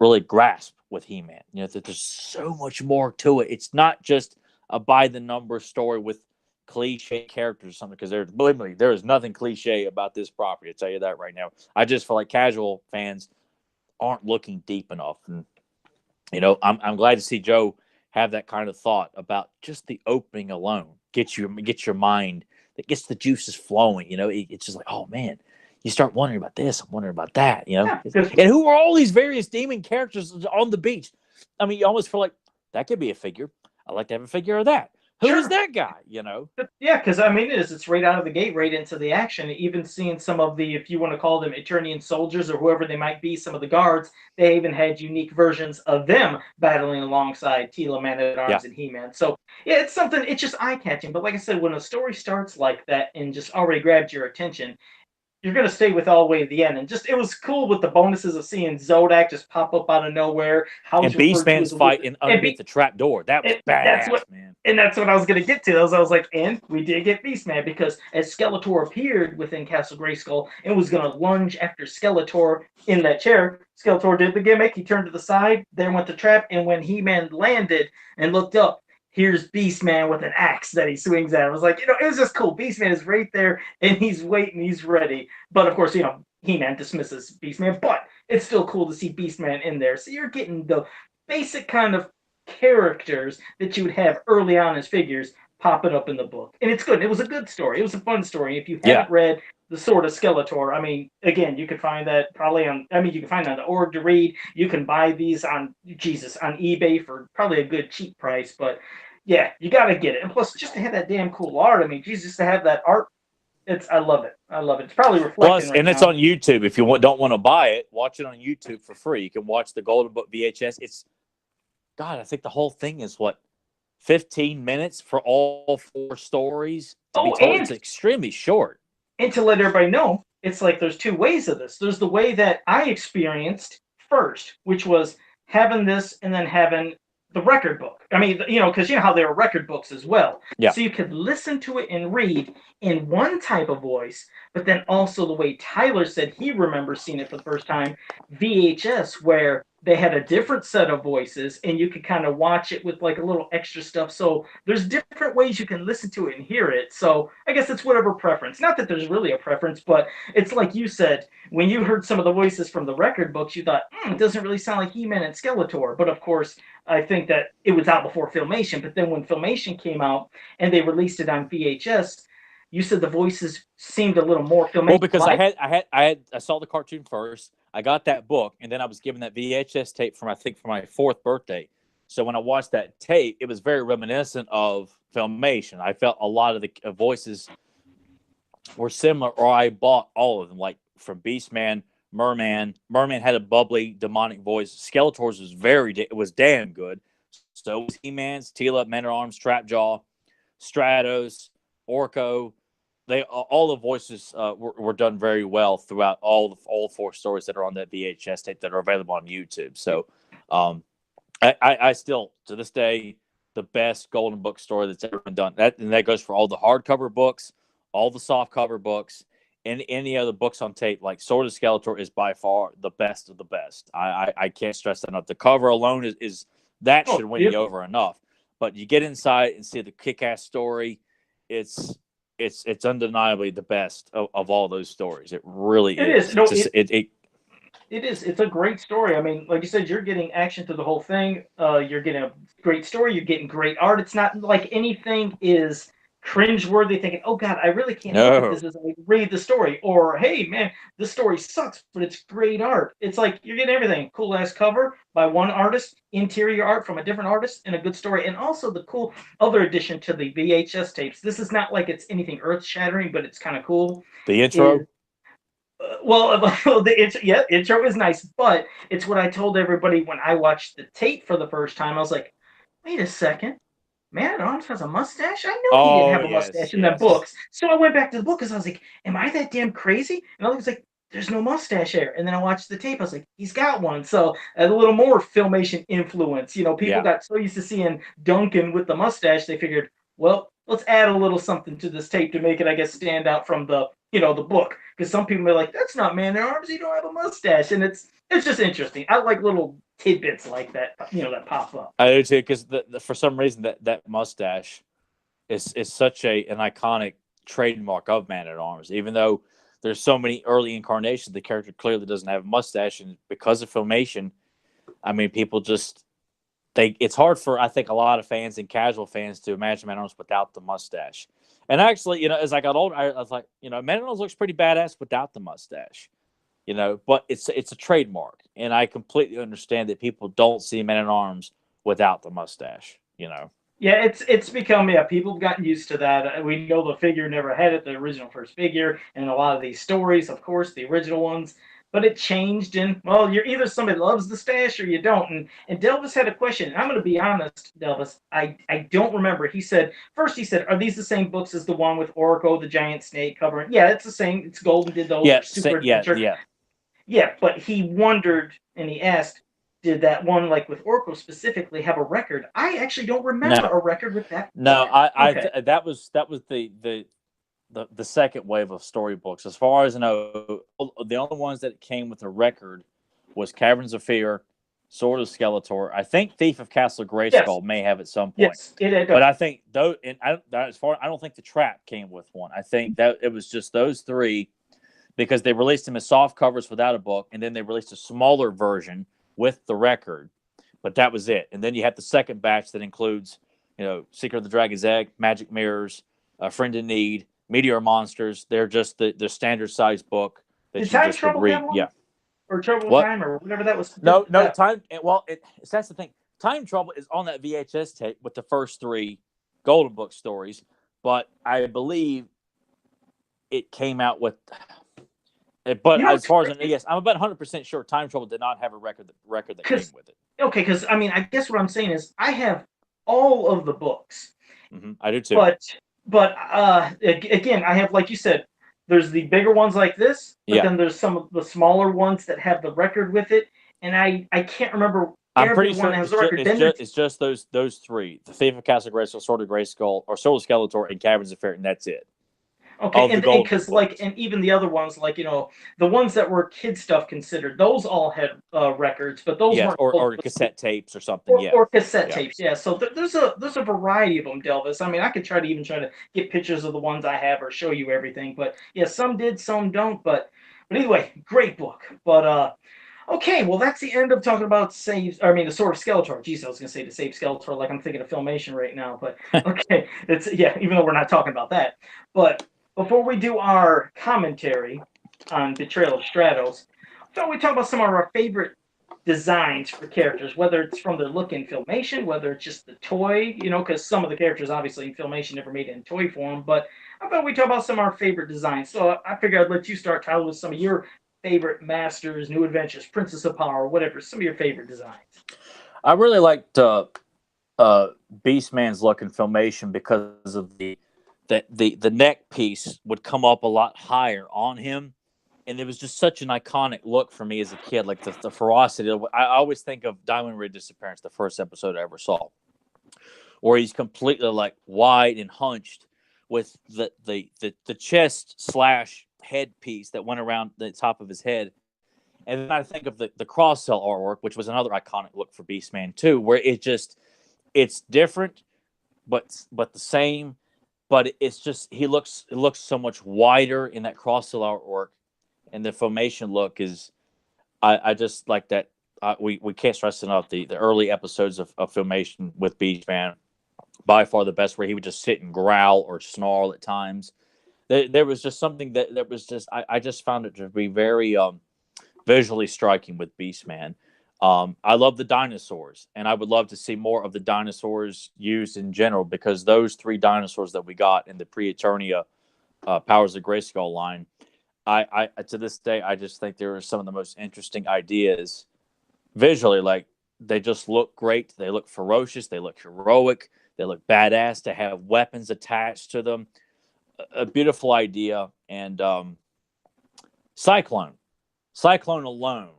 really grasp with He-Man. You know, that there's so much more to it. It's not just a by the number story with cliche characters or something. Because believe me, there is nothing cliche about this property. I'll tell you that right now. I just feel like casual fans aren't looking deep enough. And you know, I'm glad to see Joe have that kind of thought about just the opening alone. Get your mind that gets the juices flowing. You know, it's just like, oh man, you start wondering about this, I'm wondering about that. You know, Yeah, and who are all these various demon characters on the beach? I mean, you almost feel like that could be a figure. I'd like to have a figure of that. Who is sure. that guy? You know, Yeah, because I mean, it's right out of the gate, right into the action. Even seeing some of the, if you want to call them Eternian soldiers or whoever they might be, some of the guards, they even had unique versions of them battling alongside Tila, Man at yeah. Arms, and He Man. So yeah, it's something. It's just eye catching. But like I said, when a story starts like that and just already grabs your attention, you're gonna stay with all the way to the end. And just it was cool with the bonuses of seeing Zodak just pop up out of nowhere, how And he's referred to Beastman's as a wizard, fighting and underneath the trap door. That was that's badass, what man. that's what I was gonna get to. I was like, and we did get Beastman because as Skeletor appeared within Castle Grayskull and was gonna lunge after Skeletor in that chair, Skeletor did the gimmick. He turned to the side, there went the trap, and when He-Man landed and looked up, here's Beastman with an axe that he swings at. I was like, it was just cool. Beastman is right there and he's waiting, he's ready. But of course, He-Man dismisses Beastman, but it's still cool to see Beastman in there. So you're getting the basic kind of characters that you would have early on as figures popping up in the book. And it's good. It was a good story. It was a fun story. If you Yeah. haven't read The Sword of Skeletor, I mean, again, you could find that probably you can find it on the org to read. You can buy these on eBay for probably a good cheap price. But yeah, you got to get it. And plus, just to have that damn cool art. I mean, Jesus, to have that art, I love it. I love it. It's probably reflecting Plus, right and it's now. on YouTube. If you don't want to buy it, watch it on YouTube for free. You can watch the Golden Book VHS. It's God, I think the whole thing is 15 minutes for all 4 stories to be Oh, told. It's extremely short. and to let everybody know, it's like there's two ways of this. There's the way that I experienced first, which was having this and then having the record book. I mean, because you know how there are record books as well. Yeah. So you could listen to it and read in one type of voice, but then also the way Tyler said he remembers seeing it for the first time, VHS, where they had a different set of voices and you could kind of watch it with like a little extra stuff. So there's different ways you can listen to it and hear it. So I guess it's whatever preference. Not that there's really a preference, but it's like you said, when you heard some of the voices from the record books, you thought, it doesn't really sound like He-Man and Skeletor. But of course, I think that it was out before Filmation. But then when Filmation came out and they released it on VHS, you said the voices seemed a little more Filmation. Well, because I saw the cartoon first. I got that book, and then I was given that VHS tape for my 4th birthday. So when I watched that tape, it was very reminiscent of Filmation. I felt a lot of the voices were similar, or I bought all of them, like from Beastman, Merman. Merman had a bubbly, demonic voice. Skeletor's was damn good. So was He-Man's, Tila, Man-at-Arms, Trapjaw, Stratos, Orko. All the voices were done very well throughout all 4 stories that are on that VHS tape that are available on YouTube. So, I still to this day the best Golden Book story that's ever been done. That goes for all the hardcover books, all the soft cover books, any other books on tape, like Sword of Skeletor is by far the best of the best. I can't stress that enough. The cover alone is that should win you over enough. But you get inside and see the kick-ass story. It's undeniably the best of all those stories. It really is. It is. It's a great story. I mean, like you said, you're getting action to the whole thing. You're getting a great story. You're getting great art. It's not like anything is cringeworthy. Thinking, "Oh God, I really can't look at this as I read the story," or "Hey man, this story sucks, but it's great art." It's like you're getting everything. Cool ass cover by one artist, interior art from a different artist, and a good story. And also the cool other addition to the VHS tapes. This is not like it's anything earth shattering, but it's kind of cool. The intro. The intro is nice, but it's what I told everybody when I watched the tape for the first time. I was like, wait a second. Man at Arms has a mustache? I know he didn't have a mustache in the books. So I went back to the book because I was like, am I that damn crazy? And I was like, there's no mustache there. And then I watched the tape. I was like, he's got one. So a little more Filmation influence. People got so used to seeing Duncan with the mustache, they figured, well, let's add a little something to this tape to make it, I guess, stand out from the book. Because some people are like, that's not Man at Arms. He don't have a mustache. And it's just interesting. I like little tidbits like that, that pop up. I do too, because for some reason that mustache is such an iconic trademark of Man at Arms. Even though there's so many early incarnations, the character clearly doesn't have a mustache, and because of Filmation, I mean, people just it's hard for, I think, a lot of fans and casual fans to imagine Man at Arms without the mustache. And actually, as I got older, I was like, Man at Arms looks pretty badass without the mustache. But it's a trademark, and I completely understand that people don't see Man at Arms without the mustache. Yeah, it's become, people have gotten used to that. We know the figure never had it, the original first figure, and a lot of these stories, of course, the original ones. But it changed, and well, you're either somebody loves the stash or you don't. And Delvis had a question. And I'm going to be honest, Delvis, I don't remember. He said, are these the same books as the one with Orko, the giant snake covering? Yeah, it's the same. It's Golden did those. Yeah, Super Adventure. Yeah, but he wondered and he asked, did that one, like with Orko specifically, have a record? I actually don't remember a record with that. No, that was the second wave of storybooks. As far as I know, the only ones that came with a record was Caverns of Fear, Sword of Skeletor. I think Thief of Castle Grayskull may have at some point. Yes, it does. But I think I don't think the Trap came with one. I think that it was just those three, because they released them as soft covers without a book, and then they released a smaller version with the record. But that was it. And then you have the second batch that includes, Secret of the Dragon's Egg, Magic Mirrors, A Friend in Need, Meteor Monsters. They're just the standard size book that you just would read. Yeah. Or Trouble Time, or whatever that was. No, Time. Well, that's the thing. Time Trouble is on that VHS tape with the first three Golden Book stories, but I believe it came out with. But as far as yes, I'm about 100% sure Time Trouble did not have a record that came with it. Okay, because I guess what I'm saying is I have all of the books. Mm-hmm, I do too. But again, I have, like you said, there's the bigger ones like this, but then there's some of the smaller ones that have the record with it, and I can't remember. I'm pretty sure it's just those three: the Thief of Castle Grayskull, Sword of Grayskull, or Sword of Skeletor, and Caverns of Fear, and that's it. Okay, and because and even the other ones, the ones that were kid stuff considered, those all had records, but those weren't or cassette tapes or something, or cassette tapes, yeah. So there's a variety of them, Delvis. I mean, I could try to get pictures of the ones I have or show you everything, but yeah, some did, some don't. But anyway, great book. But okay, well, that's the end of talking about the Sword of Skeletor. Jeez, I was going to say to save Skeletor, like I'm thinking of Filmation right now, but okay, even though we're not talking about that, but. Before we do our commentary on Betrayal of Stratos, I thought we'd talk about some of our favorite designs for characters, whether it's from their look in Filmation, whether it's just the toy, because some of the characters, obviously, in Filmation never made it in toy form, but I thought we'd talk about some of our favorite designs. So I figured I'd let you start, Tyler, with some of your favorite Masters, New Adventures, Princess of Power, whatever, some of your favorite designs. I really liked Beastman's look in Filmation because of the neck piece would come up a lot higher on him, and it was just such an iconic look for me as a kid. Like the ferocity. I always think of Diamond Ridge Disappearance, the first episode I ever saw, where he's completely like wide and hunched with the chest headpiece that went around the top of his head. And then I think of the cross cell artwork, which was another iconic look for Beastman too, where it's different, but the same. But it's just it looks so much wider in that cross cell artwork, and the formation look is I just like that. We can't stress enough the early episodes of Filmation with Beastman, by far the best, where he would just sit and growl or snarl at times. There was just something that was just I just found it to be very visually striking with Beastman. I love the dinosaurs, and I would love to see more of the dinosaurs used in general, because those three dinosaurs that we got in the pre-Eternia Powers of Grayskull line, I to this day I just think there are some of the most interesting ideas visually. Like, they just look great, they look ferocious, they look heroic, they look badass to have weapons attached to them. A beautiful idea. And Cyclone alone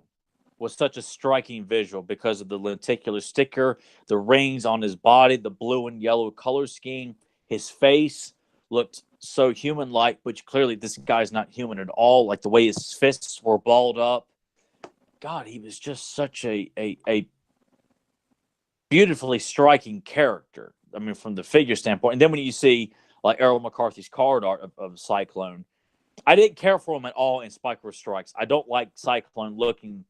was such a striking visual because of the lenticular sticker, the rings on his body, the blue and yellow color scheme. His face looked so human-like, but clearly this guy's not human at all. Like the way his fists were balled up. God, he was just such a beautifully striking character. I mean, from the figure standpoint. And then when you see like Errol McCarthy's card art of Cyclone, I didn't care for him at all in Spike Force Strikes. I don't like Cyclone looking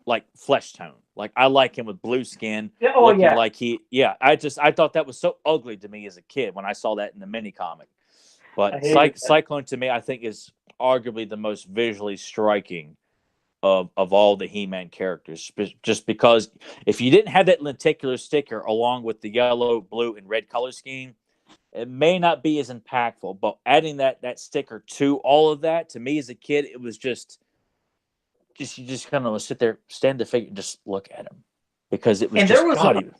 like flesh tone. Like, I like him with blue skin, looking like I thought that was so ugly to me as a kid when I saw that in the mini comic. But Cyclone to me, I think, is arguably the most visually striking of all the He-Man characters, just because if you didn't have that lenticular sticker along with the yellow, blue, and red color scheme, it may not be as impactful. But adding that sticker to all of that, to me as a kid, it was just you just kind of sit there, stand the figure, and just look at him, because it was and just there was gaudy.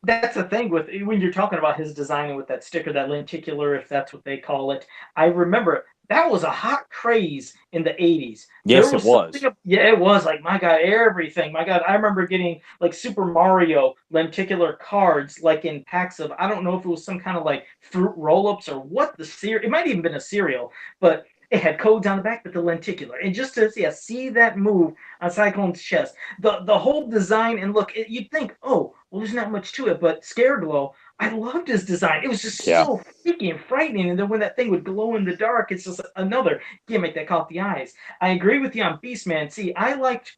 That's the thing with when you're talking about his designing with that sticker, that lenticular, if that's what they call it. I remember that was a hot craze in the 80s. Yes, it was. Yeah, it was. Like, my God, everything. My God, I remember getting like Super Mario lenticular cards, like in packs of, I don't know if it was some kind of like fruit roll-ups or what the cereal. It might even been a cereal, but it had codes on the back with the lenticular. And just to see that move on Cyclone's chest, the whole design and look, you'd think, oh, well, there's not much to it, but Scareglow, I loved his design. It was just so freaky and frightening. And then when that thing would glow in the dark, it's just another gimmick that caught the eyes. I agree with you on Beastman. See, I liked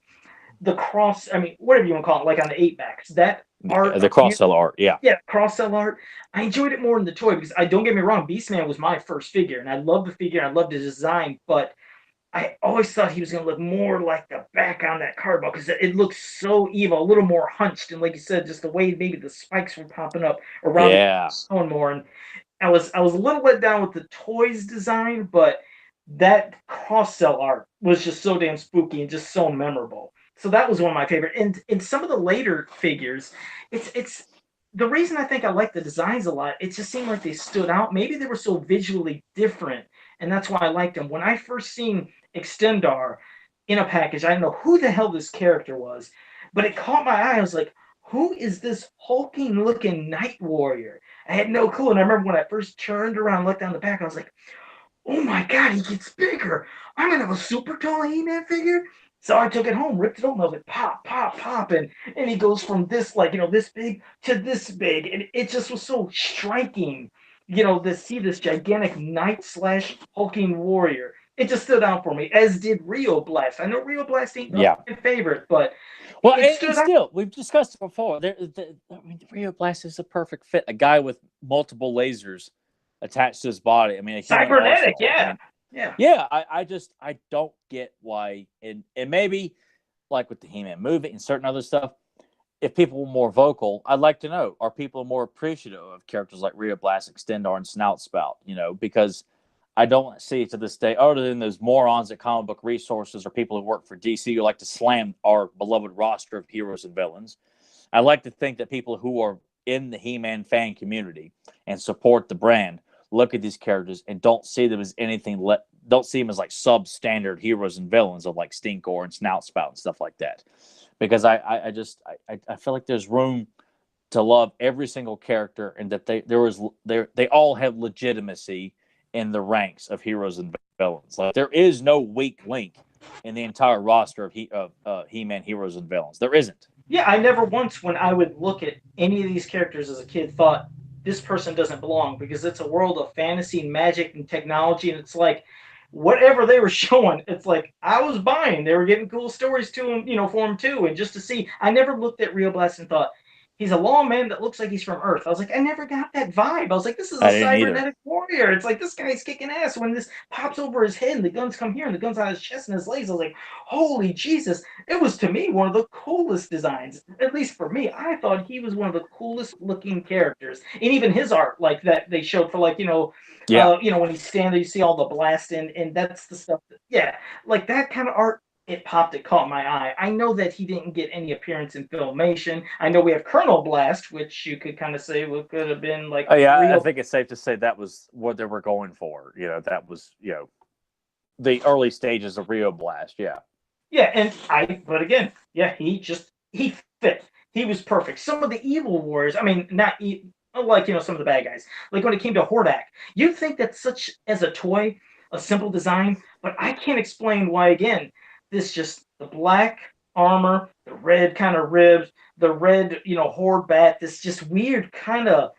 the cross, I mean, whatever you want to call it, like on the 8-backs. That art. The cross-cell art, yeah. Yeah, cross-cell art. I enjoyed it more in the toy because, don't get me wrong, Beastman was my first figure, and I love the figure, I love the design, but I always thought he was going to look more like the back on that cardboard because it looks so evil, a little more hunched, and like you said, just the way maybe the spikes were popping up around the stone more. And I was a little let down with the toys design, but that cross-cell art was just so damn spooky and just so memorable. So that was one of my favorite. And in some of the later figures, it's the reason I think I like the designs a lot. It just seemed like they stood out. Maybe they were so visually different, and that's why I liked them. When I first seen Extendar in a package, I didn't know who the hell this character was, but it caught my eye. I was like, who is this hulking looking night warrior? I had no clue. And I remember when I first turned around, looked down the back, I was like, oh my God, he gets bigger. I'm going to have a super tall He-Man figure. So I took it home, ripped it open. I was like, pop, pop, pop. And he goes from this, like, this big to this big. And it just was so striking, to see this gigantic knight/hulking warrior. It just stood out for me, as did Rio Blast. I know Rio Blast ain't my favorite, but still, we've discussed it before. Rio Blast is a perfect fit. A guy with multiple lasers attached to his body. I mean, cybernetic, I don't get why, and maybe like with the He-Man movie and certain other stuff, if people were more vocal, I'd like to know, are people more appreciative of characters like Rio Blast, Extendar, and Snout Spout? Because I don't see to this day, other than those morons at Comic Book Resources or people who work for DC who like to slam our beloved roster of heroes and villains. I like to think that people who are in the He-Man fan community and support the brand look at these characters and don't see them as anything. Don't see them as like substandard heroes and villains of like Stinkor and Snout Spout and stuff like that. Because I feel like there's room to love every single character, and that they all have legitimacy in the ranks of heroes and villains. Like there is no weak link in the entire roster of He-Man heroes and villains. There isn't. Yeah, I never once, when I would look at any of these characters as a kid, thought this person doesn't belong, because it's a world of fantasy and magic and technology, and it's like whatever they were showing, it's like I was buying. They were getting cool stories to him, for him too, and just to see. I never looked at Rio Blast and thought he's a lawman that looks like he's from Earth. I was like, I never got that vibe. I was like, this is a I didn't either. cybernetic warrior. It's like this guy's kicking ass. When this pops over his head and the guns come here and the guns on his chest and his legs, I was like, holy Jesus. It was, to me, one of the coolest designs. At least for me, I thought he was one of the coolest looking characters. And even his art, like that they showed for, like, when he's standing there, you see all the blasting, and that's the stuff like that kind of art. It popped, it caught my eye. I know that he didn't get any appearance in Filmation. I know we have Colonel Blast, which you could kind of say could have been like. Oh yeah, I think it's safe to say that was what they were going for. That was the early stages of Rio Blast. Yeah. Yeah, but again, he fit. He was perfect. Some of the evil warriors, I mean, not like some of the bad guys. Like when it came to Hordak, you'd think that such as a toy, a simple design, but I can't explain why. Again, this just the black armor, the red kind of ribs, the red horde bat, this just weird kind of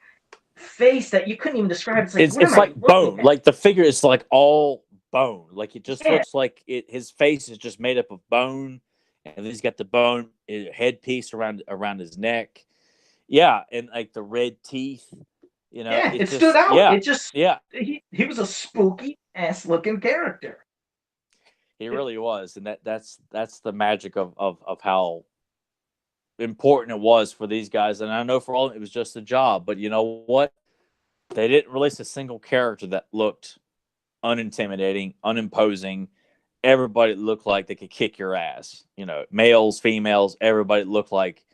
face that you couldn't even describe. It's like bone. Like the figure is like all bone. Like it just looks like his face is just made up of bone, and then he's got the bone headpiece around his neck. Yeah, and like the red teeth. It stood out. Yeah, he was a spooky ass looking character. He really was, and that's the magic of how important it was for these guys. And I know for all it was just a job, but you know what? They didn't release a single character that looked unintimidating, unimposing. Everybody looked like they could kick your ass. Males, females, everybody looked like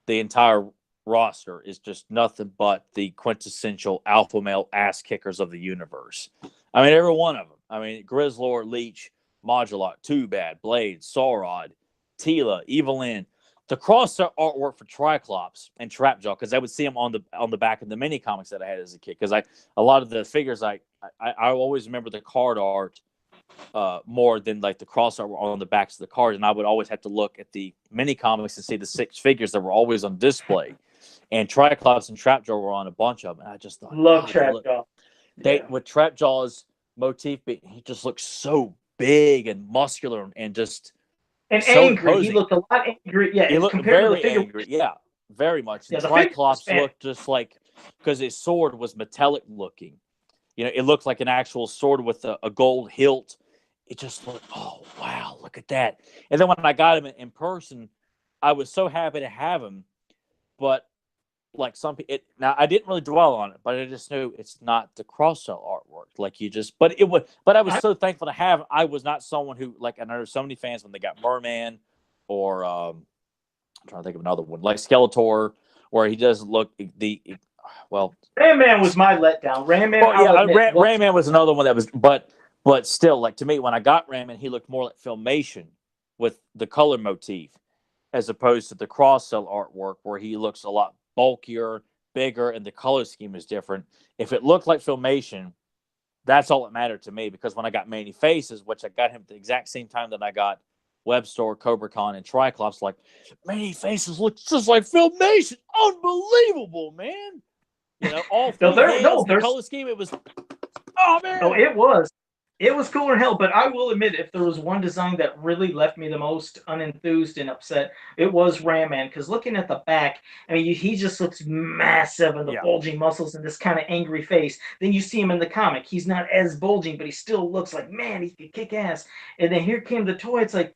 the entire roster is just nothing but the quintessential alpha male ass kickers of the universe. I mean, every one of them. I mean, Grizzlord, Leech, Modulot, Too Bad, Blade, Saurod, Tila, Evelyn. The cross artwork for Triclops and Trapjaw, because I would see them on the back of the mini comics that I had as a kid. Because a lot of the figures I always remember the card art more than like the cross art on the backs of the cards, and I would always have to look at the mini comics and see the 6 figures that were always on display. And Triclops and Trapjaw were on a bunch of them, and I just thought, love Trapjaw. With Trapjaw's motif, he just looks so big and muscular and just so angry. imposing. He looked a lot angry. Yeah, he looked very angry. Yeah, very much. And Triclops looked just like, because his sword was metallic looking. It looked like an actual sword with a gold hilt. It just looked, oh wow, look at that. And then when I got him in person, I was so happy to have him. But like some people, now I didn't really dwell on it, but I just knew it's not the cross-cell artwork. Like you just, but I was so thankful to have. I was not someone who, like, I know so many fans when they got Merman or I'm trying to think of another one, like Skeletor, where he does look Ram Man was my letdown. Ram Man, Ram Man was another one that was, but still, like to me, when I got Ram Man, he looked more like Filmation with the color motif, as opposed to the cross-cell artwork where he looks a lot bulkier, bigger, and the color scheme is different. If it looked like Filmation, that's all that mattered to me, because when I got Manny Faces, which I got him at the exact same time that I got Webstore, Cobra Con, and Triclops, like, Manny Faces looks just like Filmation. Unbelievable, man. All three the color scheme, it was, oh man. Oh, it was. It was cooler than hell, but I will admit, if there was one design that really left me the most unenthused and upset, it was Ram Man. Because looking at the back, I mean, he just looks massive, and the bulging muscles and this kind of angry face. Then you see him in the comic. He's not as bulging, but he still looks like, man, he could kick ass. And then here came the toy. It's like,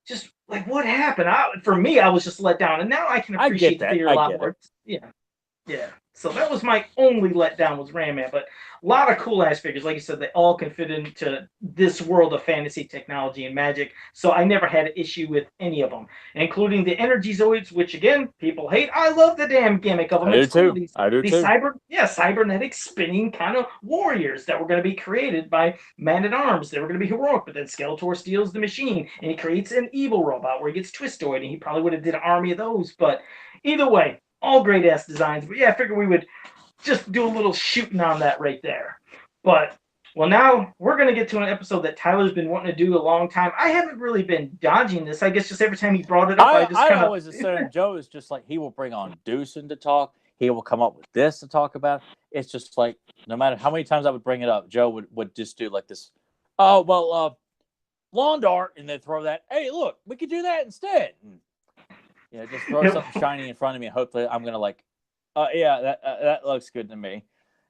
just like, what happened? For me, I was just let down. And now I can appreciate the figure a lot more. Yeah. So that was my only letdown, was Ram Man. But a lot of cool ass figures. Like you said, they all can fit into this world of fantasy, technology, and magic. So I never had an issue with any of them, including the Energy Zoids, which again, people hate. I love the damn gimmick of them. I do too. Cybernetic spinning kind of warriors that were going to be created by Man-at-Arms. They were going to be heroic, but then Skeletor steals the machine and he creates an evil robot where he gets Twistoid, and he probably would have did an army of those. But either way, all great ass designs. But yeah, I figured we would just do a little shooting on that right there. But Well, now we're going to get to an episode that Tyler's been wanting to do a long time. I haven't really been dodging this. I guess just every time he brought it up, I just I kind of. always assume Joe is just like he will bring on Deucin to talk. He will come up with this to talk about. It's just like no matter how many times I would bring it up, Joe would just do like this. Oh well, lawn dart, and then throw that. Hey, look, we could do that instead. And, just throw something shiny in front of me, and hopefully I'm gonna like, yeah, that looks good to me.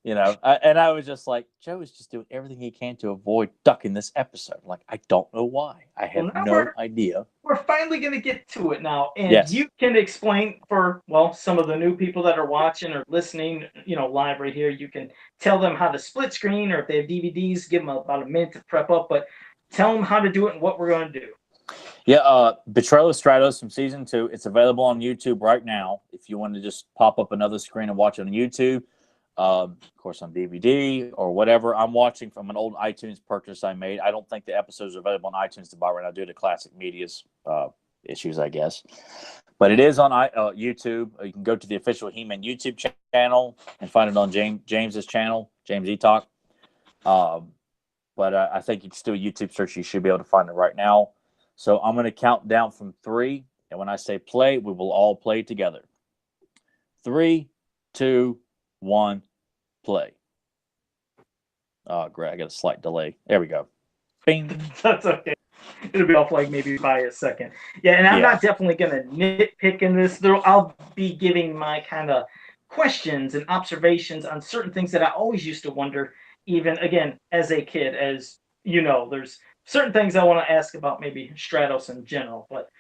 And I was just like, Joe is just doing everything he can to avoid ducking this episode. Like, I don't know why. I have Well, now no idea. we're finally going to get to it now, and Yes. you can explain for some of the new people that are watching or listening, live right here. You can tell them how to split screen, or if they have DVDs, give them about a minute to prep up. But tell them how to do it and what we're going to do. Yeah, Betrayal of Stratos from season 2. It's available on YouTube right now. If you want to just pop up another screen and watch it on YouTube, of course on DVD or whatever. I'm watching from an old iTunes purchase I made. I don't think the episodes are available on iTunes to buy right now due to Classic Media's issues, I guess. But it is on YouTube. You can go to the official He-Man YouTube channel and find it on James's channel, James E Talk. But I think you can still YouTube search. You should be able to find it right now. So I'm going to count down from 3, and when I say play, we will all play together. 3, 2, 1, play. Oh, great. I got a slight delay. There we go. Bing. That's okay. It'll be off like maybe by a second. Yeah, and I'm not definitely going to nitpick in this. I'll be giving my kind of questions and observations on certain things that I always used to wonder, even, again, as a kid, as there's certain things I want to ask about maybe Stratos in general, but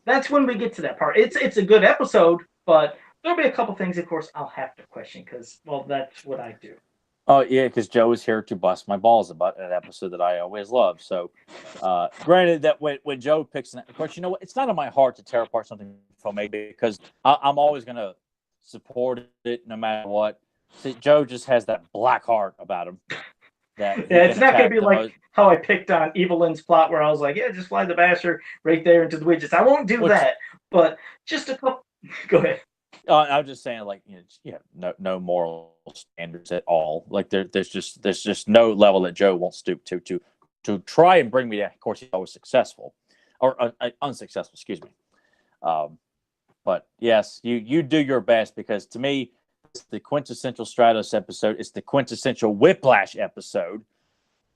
that's when we get to that part. It's a good episode, but there'll be a couple things, of course, I'll have to question because, that's what I do. Oh, yeah, because Joe is here to bust my balls about an episode that I always love. So, granted that when Joe picks an, of course, you know what? It's not in my heart to tear apart something from me because I'm always going to support it no matter what. See, Joe just has that black heart about him. It's not going to be like how I picked on Evelyn's plot where I was like, yeah, just fly the basher right there into the widgets. I won't do that, but just a couple. Go ahead. I'm just saying, like, no moral standards at all. Like, there's just no level that Joe won't stoop to try and bring me down. Of course, he's always successful or unsuccessful. Excuse me. But yes, you do your best because to me, it's the quintessential Stratos episode. It's the quintessential Whiplash episode,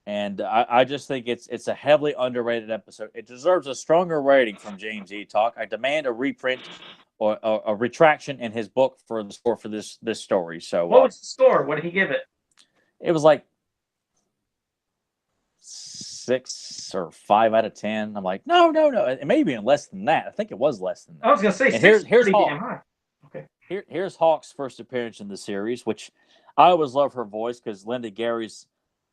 and I just think it's a heavily underrated episode. It deserves a stronger rating from James E. Talk. I demand a reprint or a retraction in his book for the score for this story. So what was the score? What did he give it? It was like 6 or 5 out of 10. I'm like, no. It may be even less than that. I think it was less than that. I was gonna say, here's pretty Hawk. damn high. Okay. Here's Hawk's first appearance in the series, which I always love her voice because Linda Gary's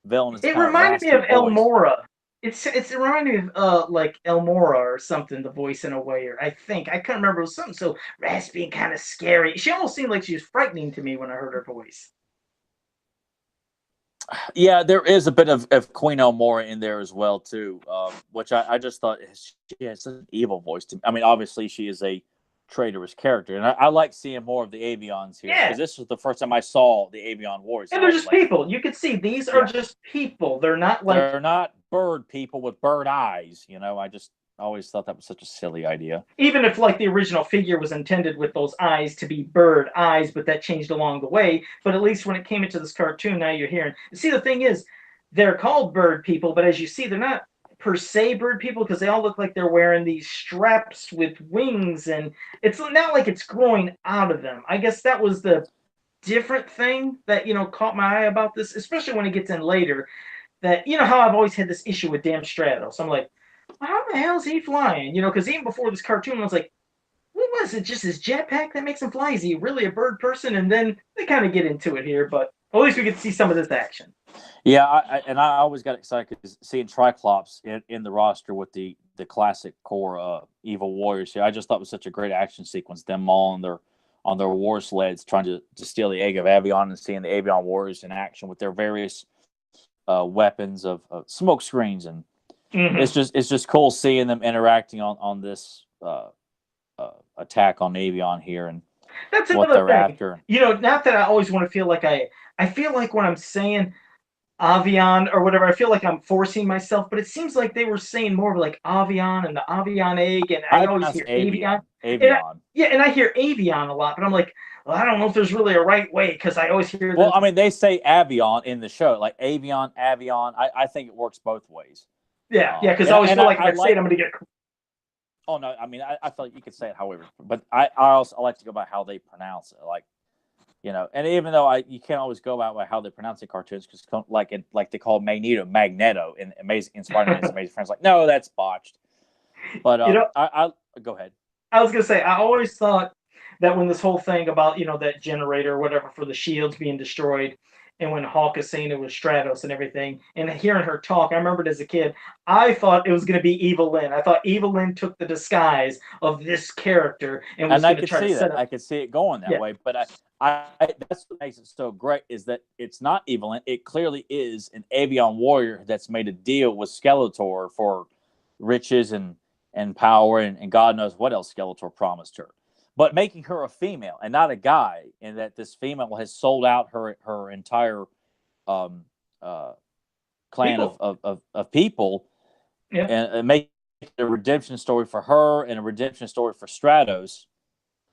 villain is. It reminded me of Elmora. It reminded me of like Elmora or something, the voice in a way, or I think I can't remember. It was something so raspy and kind of scary. She almost seemed like she was frightening to me when I heard her voice. Yeah, there is a bit of Queen Elmora in there as well too, which I just thought she has such an evil voice. I mean, obviously she is a traitorous character, and I like seeing more of the Avions here because this was the first time I saw the Avion Warriors. And they're just people. You could see these are just people. They're not bird people with bird eyes. I just always thought that was such a silly idea. Even if like the original figure was intended with those eyes to be bird eyes, but that changed along the way. But at least when it came into this cartoon, now you're hearing. See, the thing is, they're called bird people, but as you see, they're not per se bird people because they all look like they're wearing these straps with wings, and it's not like it's growing out of them. I guess that was the different thing that caught my eye about this, especially when it gets in later. That how I've always had this issue with damn Stratos. I'm like, how the hell is he flying? Because even before this cartoon, I was like, what was it? Just his jetpack that makes him fly? Is he really a bird person? And then they kind of get into it here, but at least we get to see some of this action. Yeah, I always got excited because seeing Triclops in the roster with the classic core evil warriors here, I just thought it was such a great action sequence. Them all on their war sleds trying to steal the egg of Avion and seeing the Avion warriors in action with their various weapons of smoke screens, and it's just cool seeing them interacting on this attack on Avion here and that's what they're thing. After. Not that I always want to feel like I feel like when I'm saying Avion or whatever. I feel like I'm forcing myself, but it seems like they were saying more of like Avion and the Avion egg, and I I always pronounce hear it Avion. Avion. And Avion. yeah, and I hear Avion a lot, but I'm like, well, I don't know if there's really a right way because I always hear Well, them. I mean, they say Avion in the show, like Avion, Avion. I think it works both ways. Yeah, yeah, because I And always and feel I, like if I I say it, like. I'm going to get. Oh no, I mean, I feel like you could say it however, but I also like to go by how they pronounce it, like and even though you can't always go by how they pronounce the cartoons because like they call Magneto in Amazing in Spider-Man's Amazing Friends, like no, that's botched. But You know, I go ahead. I was going to say, I always thought that when this whole thing about, that generator or whatever for the shields being destroyed, and when Hawk is saying it was Stratos and everything, and hearing her talk, I remembered as a kid, I thought it was going to be Evil Lynn. I thought Evil Lynn took the disguise of this character and was And I going to could try to see set that. up. I could see it going that Yeah, way. But that's what makes it so great is that it's not Evelyn. It clearly is an Avion warrior that's made a deal with Skeletor for riches and power and God knows what else Skeletor promised her. But making her a female and not a guy, and that this female has sold out her entire um, uh, clan people. of people Yeah. and make a redemption story for her and a redemption story for Stratos,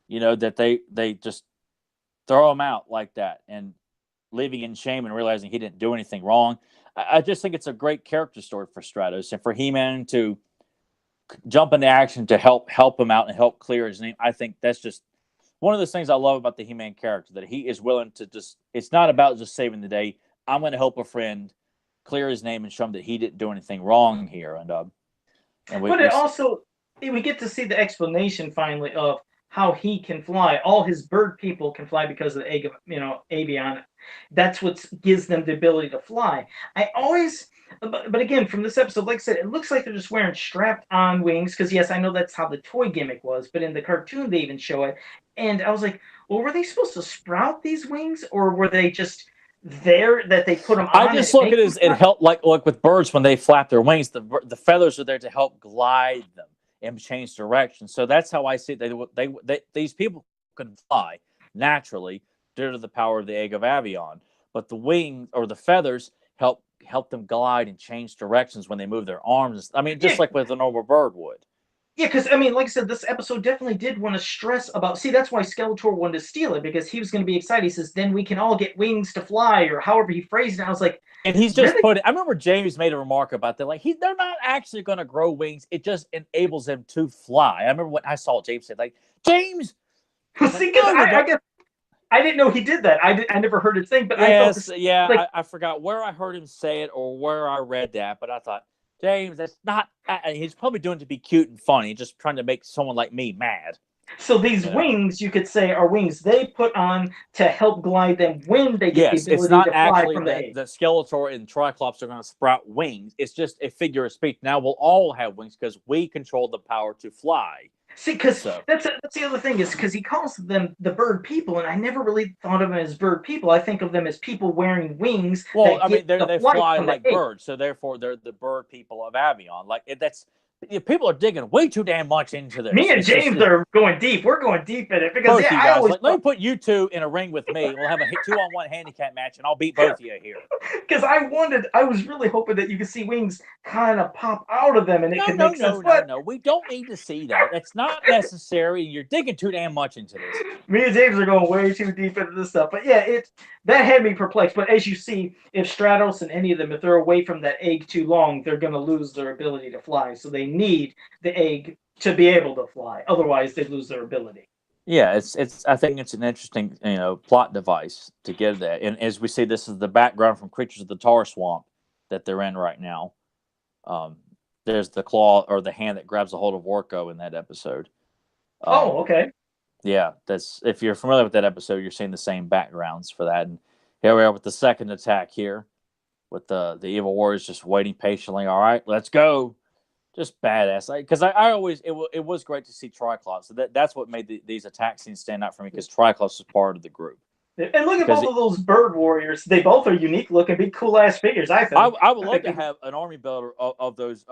that they just throw him out like that and living in shame and realizing he didn't do anything wrong. I just think it's a great character story for Stratos and for He-Man to jump into action to help him out and help clear his name. I think that's just one of those things I love about the He-Man character, that he is willing to just, it's not about just saving the day. I'm going to help a friend clear his name and show him that he didn't do anything wrong here. And But it also, we get to see the explanation finally of how he can fly. All his bird people can fly because of the egg of, avion. That's what gives them the ability to fly. I always, but again, from this episode, like I said, it looks like they're just wearing strapped on wings. Because yes, I know that's how the toy gimmick was, but in the cartoon they even show it. And I was like, well, were they supposed to sprout these wings, or were they just there that they put them I on and just it look at makes it them as it fly? help like with birds when they flap their wings, the feathers are there to help glide them and change direction. So that's how I see it. These people can fly naturally due to the power of the egg of Avion, but the wings or the feathers help them glide and change directions when they move their arms. I mean, Yeah, just like with a normal bird would. yeah, because I mean, like I said, this episode definitely did want to stress about. See, that's why Skeletor wanted to steal it because he was going to be excited. He says, "Then we can all get wings to fly," or however he phrased it. I was like, And he's just "Really?" put it. I remember James made a remark about that. Like they're not actually going to grow wings. It just enables them to fly. I remember when I saw James say, like, James, I was like, See, because no, they I don't. guess I didn't know he did that. I never heard it saying, but I thought Yes, this yeah, like I forgot where I heard him say it or where I read that, but I thought, James, that's not. He's probably doing it to be cute and funny, just trying to make someone like me mad. so. These You know. wings, you could say, are wings they put on to help glide them when they get the Yes, it's ability not to fly actually from the that egg. the Skeletor and Triclops are going to sprout wings. It's just a figure of speech. Now we'll all have wings because we control the power to fly. See, because So, that's the other thing is because he calls them the bird people, and I never really thought of them as bird people. I think of them as people wearing wings well, that I get mean, the they flight fly from the like egg. birds, so therefore they're the bird people of Avion. Like that's people are digging way too damn much into Me this. and It's just James are going deep. We're going deep in it because both of yeah, you I guys. always Like, let me thought put you two in a ring with me. We'll have a 2-on-1 handicap match, and I'll beat both of you here. because I was really hoping that you could see wings kind of pop out of them and it No, could no, make sense. no, no, But no. We don't need to see that. That's not necessary. You're digging too damn much into this. me and James are going way too deep into this stuff. But yeah, it that had me perplexed. But as you see, if Stratos and any of them, if they're away from that egg too long, they're going to lose their ability to fly. So they need the egg to be able to fly. Otherwise, they lose their ability. Yeah, it's. I think it's an interesting, plot device to get that. And as we see, this is the background from Creatures of the Tar Swamp that they're in right now. Um, there's the claw or the hand that grabs a hold of Orko in that episode. Oh, Um, okay. yeah, that's if you're familiar with that episode, you're seeing the same backgrounds for that. And here we are with the second attack here, with the evil warriors just waiting patiently. All right, let's go. Just badass. Because I always it was great to see Triclops. So that's what made these attack scenes stand out for me because Triclops was part of the group. And look at Because both of those bird warriors. They both are unique looking, big, cool ass figures. I think. I would I love think to have an army builder of those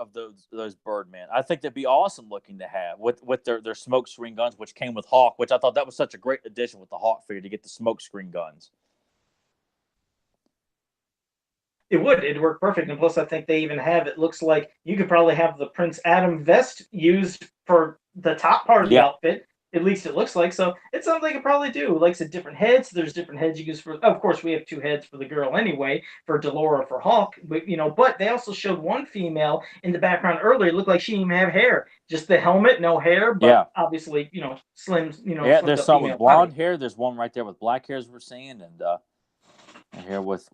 Birdmen. I think that'd be awesome looking to have with their smoke screen guns, which came with Hawk, which I thought that was such a great addition with the Hawk figure to get the smoke screen guns. It would. It'd work perfect. And plus, I think they even have, it looks like you could probably have the Prince Adam vest used for the top part of the Yeah, outfit. At least it looks like. So it's something they could probably do. Like I said, different heads. There's different heads you use for, of course, we have two heads for the girl anyway, for Delora, for Hulk. But, but they also showed one female in the background earlier. It looked like she didn't even have hair. Just the helmet, no hair, but yeah, obviously, slim, yeah. slimmed There's up some with female body. blonde hair. There's one right there with black hair, as we're seeing, and here with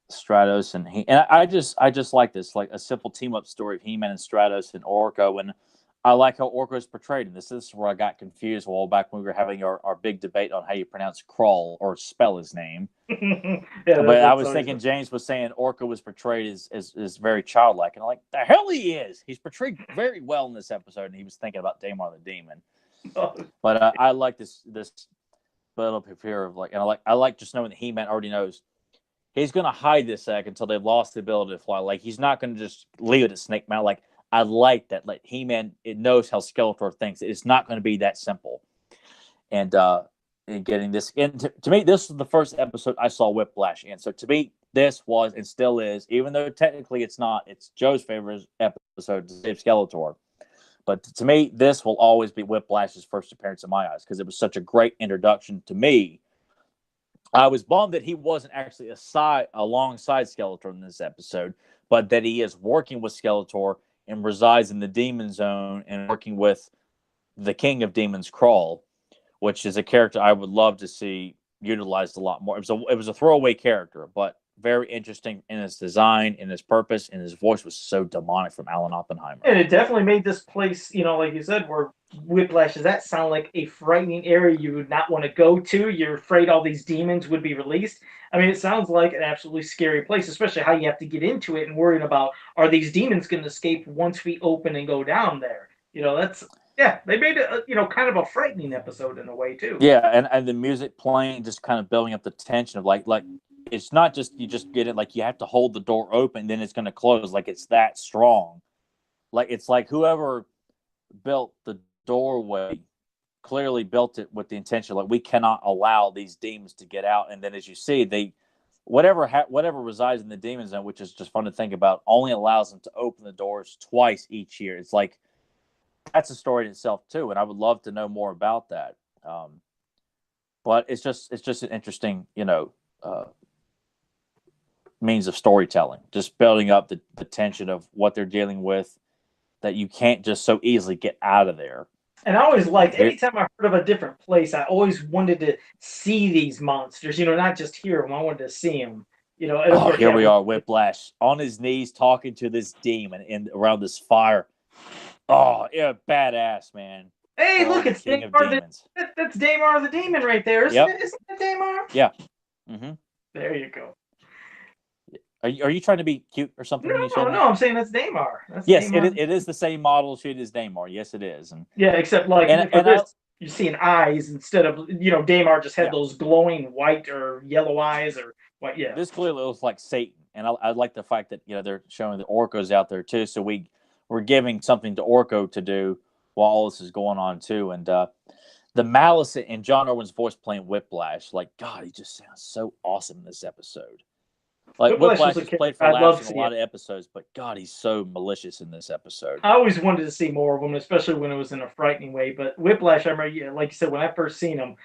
Stratos and I just like this, like a simple team up story of He-Man and Stratos and Orko, and I like how Orko is portrayed in this. This is where I got confused a while back when we were having our big debate on how you pronounce Krull or spell his name. Yeah, But I that's was always thinking James was saying Orko was portrayed as very childlike, and I'm like, the hell he is. He's portrayed very well in this episode, and he was thinking about Daimar the Demon. But I like this little bit here of like, and I like just knowing that He-Man already knows he's going to hide this egg until they've lost the ability to fly. Like, he's not going to just leave it at Snake Mountain. Like, I like that. Like, He-Man, it knows how Skeletor thinks. It's not going to be that simple. And getting this. And to me, this was the first episode I saw Whiplash in. So to me, this was and still is, even though technically it's not, it's Joe's favorite episode to save Skeletor. But to me, this will always be Whiplash's first appearance in my eyes because it was such a great introduction to me. I was bummed that he wasn't actually alongside Skeletor in this episode, but that he is working with Skeletor and resides in the Demon Zone and working with the King of Demons, Krull, which is a character I would love to see utilized a lot more. It was a throwaway character, but very interesting in its design, in its purpose, and his voice was so demonic from Alan Oppenheimer. And it definitely made this place, like you said, where Whiplash, does that sound like a frightening area you would not want to go to? You're afraid all these demons would be released. I mean, it sounds like an absolutely scary place, especially how you have to get into it and worrying about, are these demons going to escape once we open and go down there? Yeah, they made it, kind of a frightening episode in a way too. Yeah, and the music playing, just kind of building up the tension of like it's not just you just get it, like you have to hold the door open, then it's going to close. Like, it's that strong. Like, it's like whoever built the doorway clearly built it with the intention, like, we cannot allow these demons to get out. And then, as you see, whatever resides in the demon zone, which is just fun to think about, only allows them to open the doors twice each year. It's like, that's a story in itself too, and I would love to know more about that. But it's just an interesting, means of storytelling, just building up the tension of what they're dealing with, that you can't just so easily get out of there. And I always liked, anytime I heard of a different place, I always wanted to see these monsters, not just hear them. I wanted to see them. Here we are, Whiplash on his knees talking to this demon around this fire. Oh, yeah, badass, man. Hey, look, it's Daimar. That's Daimar the Demon right there, isn't it? Isn't it Daimar? Yeah. Mm-hmm. There you go. Are you trying to be cute or something? No, I'm saying that's Daimar. Yes, Daimar. It is the same model sheet as Daimar. Yes, it is. Yeah, except like for this, you're seeing eyes instead of, Daimar just had those glowing white or yellow eyes or what. Yeah, this clearly looks like Satan, and I like the fact that they're showing the Orko's out there too. So we're giving something to Orko to do while all this is going on too, and the malice in John Irwin's voice playing Whiplash, like, God, he just sounds so awesome in this episode. Like, Whiplash has played for laughs in a lot of episodes, but God, he's so malicious in this episode. I always wanted to see more of him, especially when it was in a frightening way. But Whiplash, I remember, like you said, when I first seen him,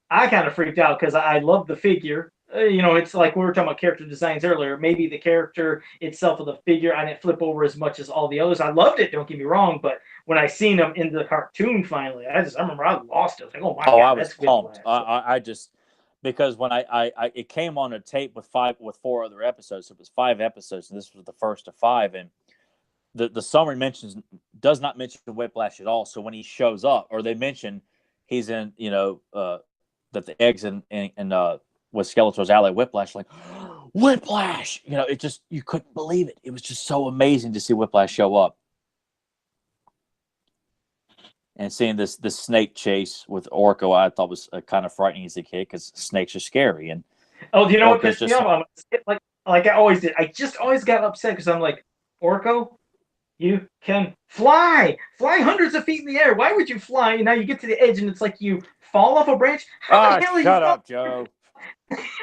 I kind of freaked out because I love the figure. It's like we were talking about character designs earlier. Maybe the character itself of the figure, I didn't flip over as much as all the others. I loved it, don't get me wrong, but when I seen him in the cartoon finally, I remember I lost it. I was like, oh my God, I was pumped. I just, because when I it came on a tape with 4 other episodes. So it was 5 episodes, and this was the first of 5. And the summary does not mention Whiplash at all. So when he shows up, or they mention he's in, that the eggs in with Skeletor's ally Whiplash, like, Whiplash, it just, you couldn't believe it. It was just so amazing to see Whiplash show up. And seeing this snake chase with Orko, I thought was kind of frightening as a kid because snakes are scary. And you know what pissed me off? Like I always did. I just always got upset because I'm like, Orko, you can fly hundreds of feet in the air. Why would you fly? And now you get to the edge and it's like you fall off a branch. Shut up, Joe.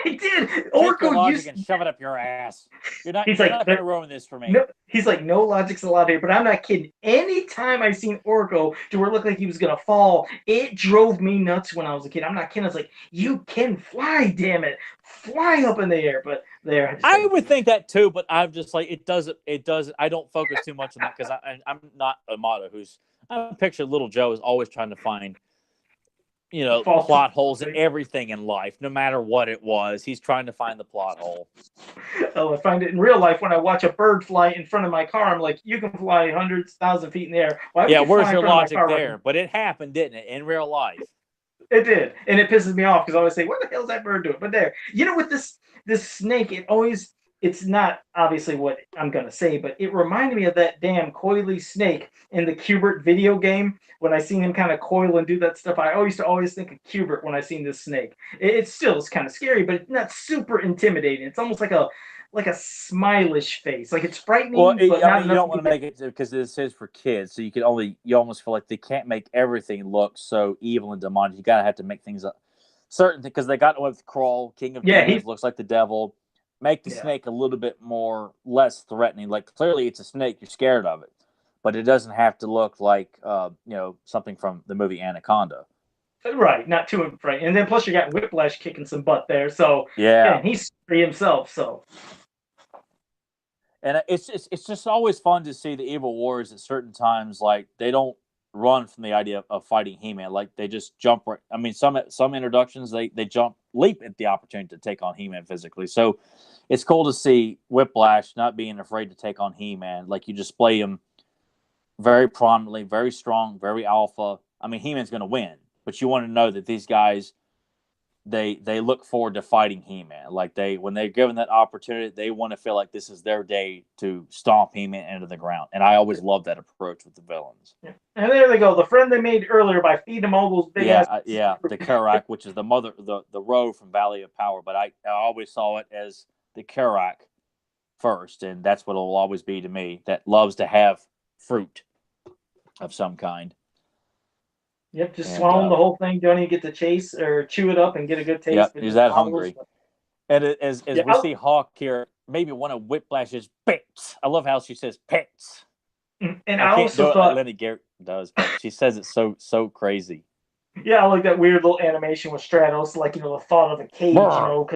He did. Take your Orko logic used. and shove it up your ass. You're not. He's You're like, not going to ruin this for me. no. He's like, no logic's allowed here. But I'm not kidding. Anytime I seen Orko to where it looked like he was gonna fall, it drove me nuts when I was a kid. I'm not kidding. I was like, you can fly, damn it, fly up in the air. But there, I just I didn't would see think that too, but I'm just like it doesn't. It doesn't. I don't focus too much on that because I'm not Amato, who's I picture little Joe is always trying to find it. False. plot holes in everything in life, no matter what it was. He's trying to find the plot hole. Oh, I find it in real life when I watch a bird fly in front of my car. I'm like, you can fly hundreds, thousands of feet in the air. Why would Yeah, you where's fly in your front of my logic car? there? But it happened, didn't it, in real life? It did, and it pisses me off because I always say, "What the hell is that bird doing?" But there, with this snake, it's not obviously what I'm gonna say, but it reminded me of that damn coily snake in the Cubert video game. When I seen him kind of coil and do that stuff, I always think of Cubert when I seen this snake. It still is kind of scary, but it's not super intimidating. It's almost like a smilish face, like it's Well, frightening, but I not mean, you enough don't to want be. to make it because this is for kids, so you almost feel like they can't make everything look so evil and demonic. You gotta have to make things certain because they got with Kroll, King of Yeah, Demons, looks like the devil. Make the yeah. snake a little bit less threatening. Like clearly, it's a snake, you're scared of it, but it doesn't have to look like something from the movie Anaconda. Right, not too frightening. And then plus you got Whiplash kicking some butt there. So yeah, Yeah, and he's free himself. So and it's just always fun to see the evil warriors at certain times. Like they don't run from the idea of fighting He-Man. Like they just jump. Right, I mean, some introductions they leap at the opportunity to take on He-Man physically. So it's cool to see Whiplash not being afraid to take on He-Man. Like you display him very prominently, very strong, very alpha. I mean, He-Man's going to win, but you want to know that these guys they look forward to fighting He-Man. Like when they're given that opportunity, they want to feel like this is their day to stomp He-Man into the ground. And I always love that approach with the villains. yeah. And there they go. The friend they made earlier by feeding them all those big ass. Yeah, the Karak, which is the row from Valley of Power, but I always saw it as the Karak first, and that's what it'll always be to me. That loves to have fruit of some kind. Yep, just And swallowing the whole thing. Don't even get to chase or chew it up and get a good taste. yep, But he's just that gobbles. hungry. And as Yeah, we see Hawk here, maybe one of Whiplash's pets. I love how she says pets. and I I can't also do it like thought, Lenny Garrett does, but she says it so crazy. yeah, I like that weird little animation with Stratos, like the thought of a cage,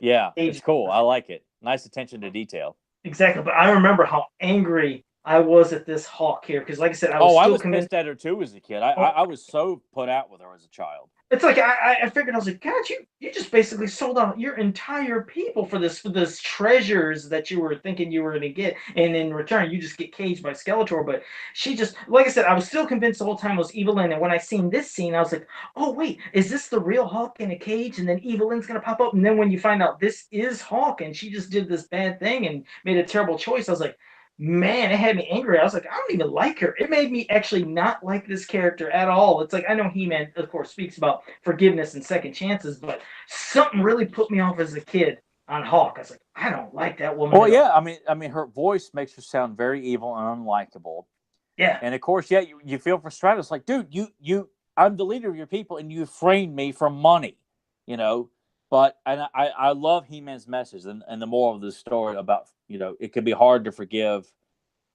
Yeah, cage. it's cool. I like it. Nice attention to detail. Exactly, but I remember how angry I was at this Hawk here because, like I said, I was Oh, I still was convinced. pissed at her too as a kid. I was so put out with her as a child. It's like I figured I was like, God, you just basically sold out your entire people for this treasures that you were thinking you were gonna get, and in return you just get caged by Skeletor. But she just, like I said, I was still convinced the whole time it was Evelyn, and when I seen this scene, I was like, oh wait, is this the real Hulk in a cage? And then Evelyn's gonna pop up, and then when you find out this is Hulk, and she just did this bad thing and made a terrible choice, I was like, man, it had me angry. I was like, I don't even like her. It made me actually not like this character at all. It's like, I know He-Man, of course, speaks about forgiveness and second chances, but something really put me off as a kid on Hawk. I was like, I don't like that woman. Well, yeah, I mean, her voice makes her sound very evil and unlikable. Yeah. And of course, yeah, you feel for Stratus, like, dude, I'm the leader of your people, and you framed me for money, you know. But I love He-Man's message and the moral of the story about it can be hard to forgive,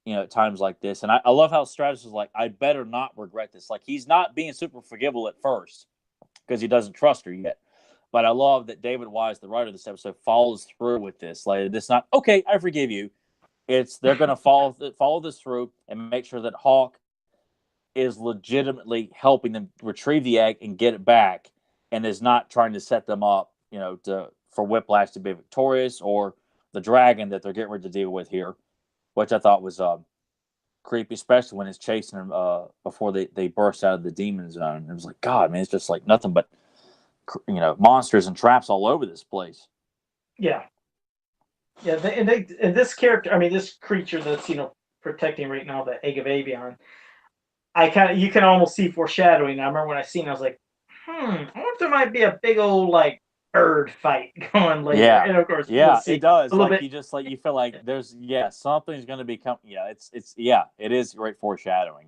at times like this. And I love how Stratus is like, I better not regret this. Like he's not being super forgivable at first because he doesn't trust her yet. But I love that David Wise, the writer of this episode, follows through with this. Like this, not okay. I forgive you. It's they're going to follow this through and make sure that Hawk is legitimately helping them retrieve the egg and get it back, and is not trying to set them up, for Whiplash to be victorious or the dragon that they're getting ready to deal with here, which I thought was creepy, especially when it's chasing them before they burst out of the demon zone. It was like, God, man, it's just like nothing but monsters and traps all over this place. Yeah. Yeah, and this character, I mean, this creature that's protecting right now the egg of Avion, you can almost see foreshadowing. I remember when I seen it, I was like, I wonder if there might be a big old like bird fight going later. Yeah, And of course, we'll yeah, see it does. a little Like bit. you feel like there's something's going to become. Yeah, it is great foreshadowing.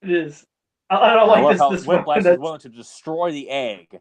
It is. I don't And I like love how this one. Whiplash is That's willing to destroy the egg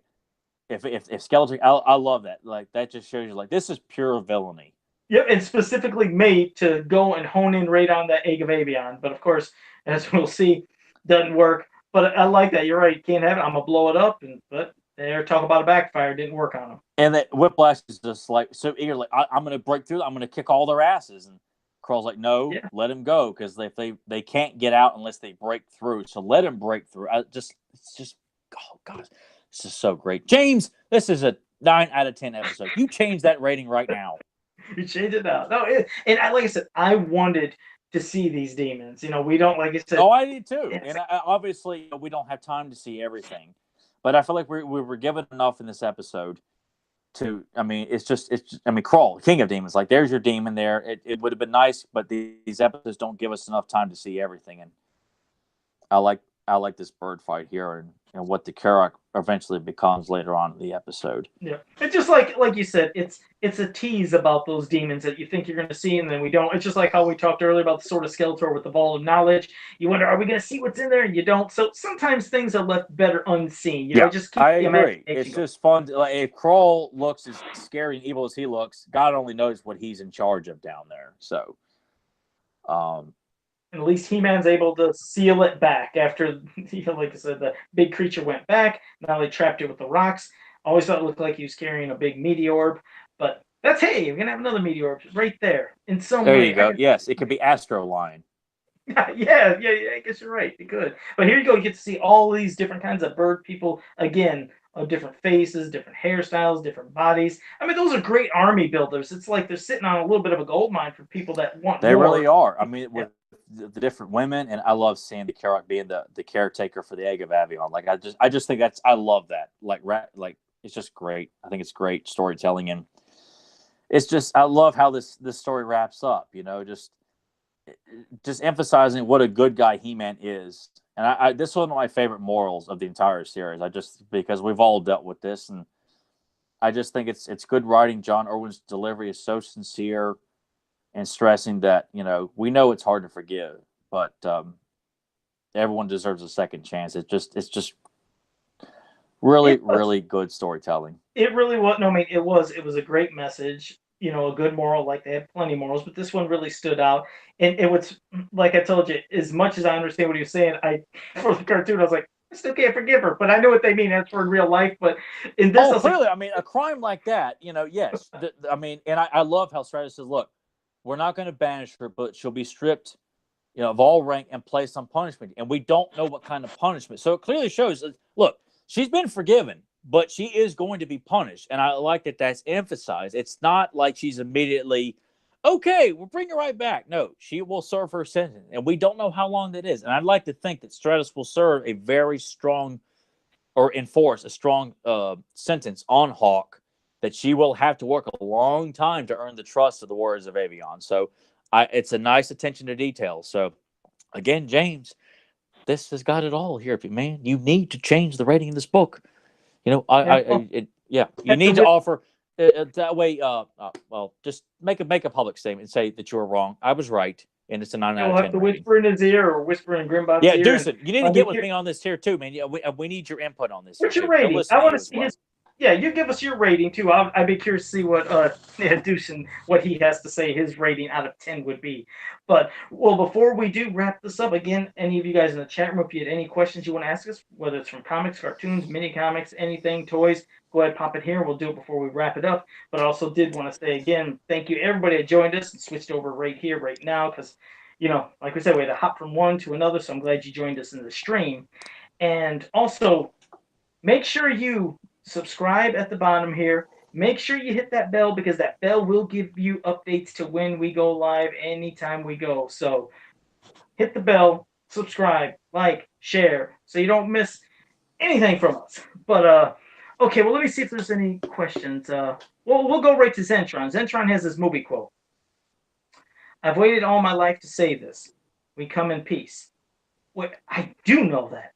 if Skeletor, I love that. Like that just shows you like this is pure villainy. Yep, and specifically made to go and hone in right on that egg of Avion. But of course, as we'll see, doesn't work. But I like that. You're right. Can't have it. I'm gonna blow it up. But there, talk about a backfire. Didn't work on them. And that Whiplash is just like so eager, like I'm going to break through. I'm going to kick all their asses. And Crawl's like, no, Yeah. let him go because if they can't get out unless they break through. So let him break through. It's just oh gosh, this is so great. James, this is a 9 out of 10 episode. You change that rating right now. You change it now. No, and like I said, I wanted to see these demons. You know, we don't like I said. Oh, I did too. And obviously, we don't have time to see everything, but I feel like we were given enough in this episode. I mean, Crawl, King of Demons. Like, there's your demon there. It would have been nice, but these episodes don't give us enough time to see everything. And I like this bird fight here and what the Karak eventually becomes later on in the episode. Yeah, it's just like you said, it's a tease about those demons that you think you're going to see, and then we don't. It's just like how we talked earlier about the sword of Skeletor with the ball of knowledge. You wonder, are we going to see what's in there? And you don't. So sometimes things are left better unseen. You know, just keep I agree. It's going. just fun. Like, if Crawl looks as scary and evil as he looks, God only knows what he's in charge of down there. So, and at least He-Man's able to seal it back after, like I said, the big creature went back. Now they trapped it with the rocks. Always thought it looked like he was carrying a big meteor orb, but that's hey, we're gonna have another meteor orb right there in some way. There you go. Yes, it could be Astroline. Yeah. I guess you're right. It could. But here you go. You get to see all these different kinds of bird people again. Of different faces, different hairstyles, different bodies. I mean, those are great army builders. It's like they're sitting on a little bit of a gold mine for people that want They more. really are. I mean, with the different women, and I love seeing the Karak being the caretaker for the egg of Avion. Like I just think I love that. Like it's just great. I think it's great storytelling, and it's just I love how this story wraps up. You know, just emphasizing what a good guy He-Man is. And this is one of my favorite morals of the entire series. Because we've all dealt with this, and I just think it's good writing. John Irwin's delivery is so sincere and stressing that, you know, we know it's hard to forgive, but everyone deserves a second chance. It's just really good storytelling. It really was. No, I mean, it was a great message. You know, a good moral. Like they had plenty of morals, but this one really stood out. And it was like I told you. As much as I understand what he was saying, for the cartoon, I was like, I still can't forgive her. But I know what they mean. That's for in real life. But in this, clearly, I mean, a crime like that, you know, yes. I mean, and I love how Stratos says, look, we're not going to banish her, but she'll be stripped, you know, of all rank and placed on punishment. And we don't know what kind of punishment. So it clearly shows, look, she's been forgiven, but she is going to be punished. And I like that that's emphasized. It's not like she's immediately, okay, we'll bring her right back. No, she will serve her sentence. And we don't know how long that is. And I'd like to think that Stratos will serve a very strong or enforce a strong sentence on Hawk, that she will have to work a long time to earn the trust of the Warriors of Avion. So it's a nice attention to detail. So again, James, this has got it all here, man. You need to change the rating of this book. You know, you need to offer that way. Well, just make a public statement and say that you were wrong. I was right, and it's a 9 out of 10. Have to whisper in his ear or whisper in Grimbot's ear. Yeah, Deucin, you need to get with me on this here too, man. We need your input on this. What's your rating? I want to see his. Yeah, you give us your rating too. I'd be curious to see what Deucin, what he has to say his rating out of 10 would be. But before we do wrap this up, again, any of you guys in the chat room, if you had any questions you want to ask us, whether it's from comics, cartoons, mini comics, anything, toys, go ahead, pop it here. We'll do it before we wrap it up. But I also did want to say again, thank you everybody that joined us and switched over right here, right now, because you know, like we said, we had to hop from one to another. So I'm glad you joined us in the stream. And also, make sure you subscribe at the bottom here. Make sure you hit that bell because that bell will give you updates to when we go live anytime we go. So hit the bell, subscribe, like, share, so you don't miss anything from us. But okay, well let me see if there's any questions. We'll go right to Zentron. Zentron has this movie quote. I've waited all my life to say this. We come in peace. Wait, I do know that.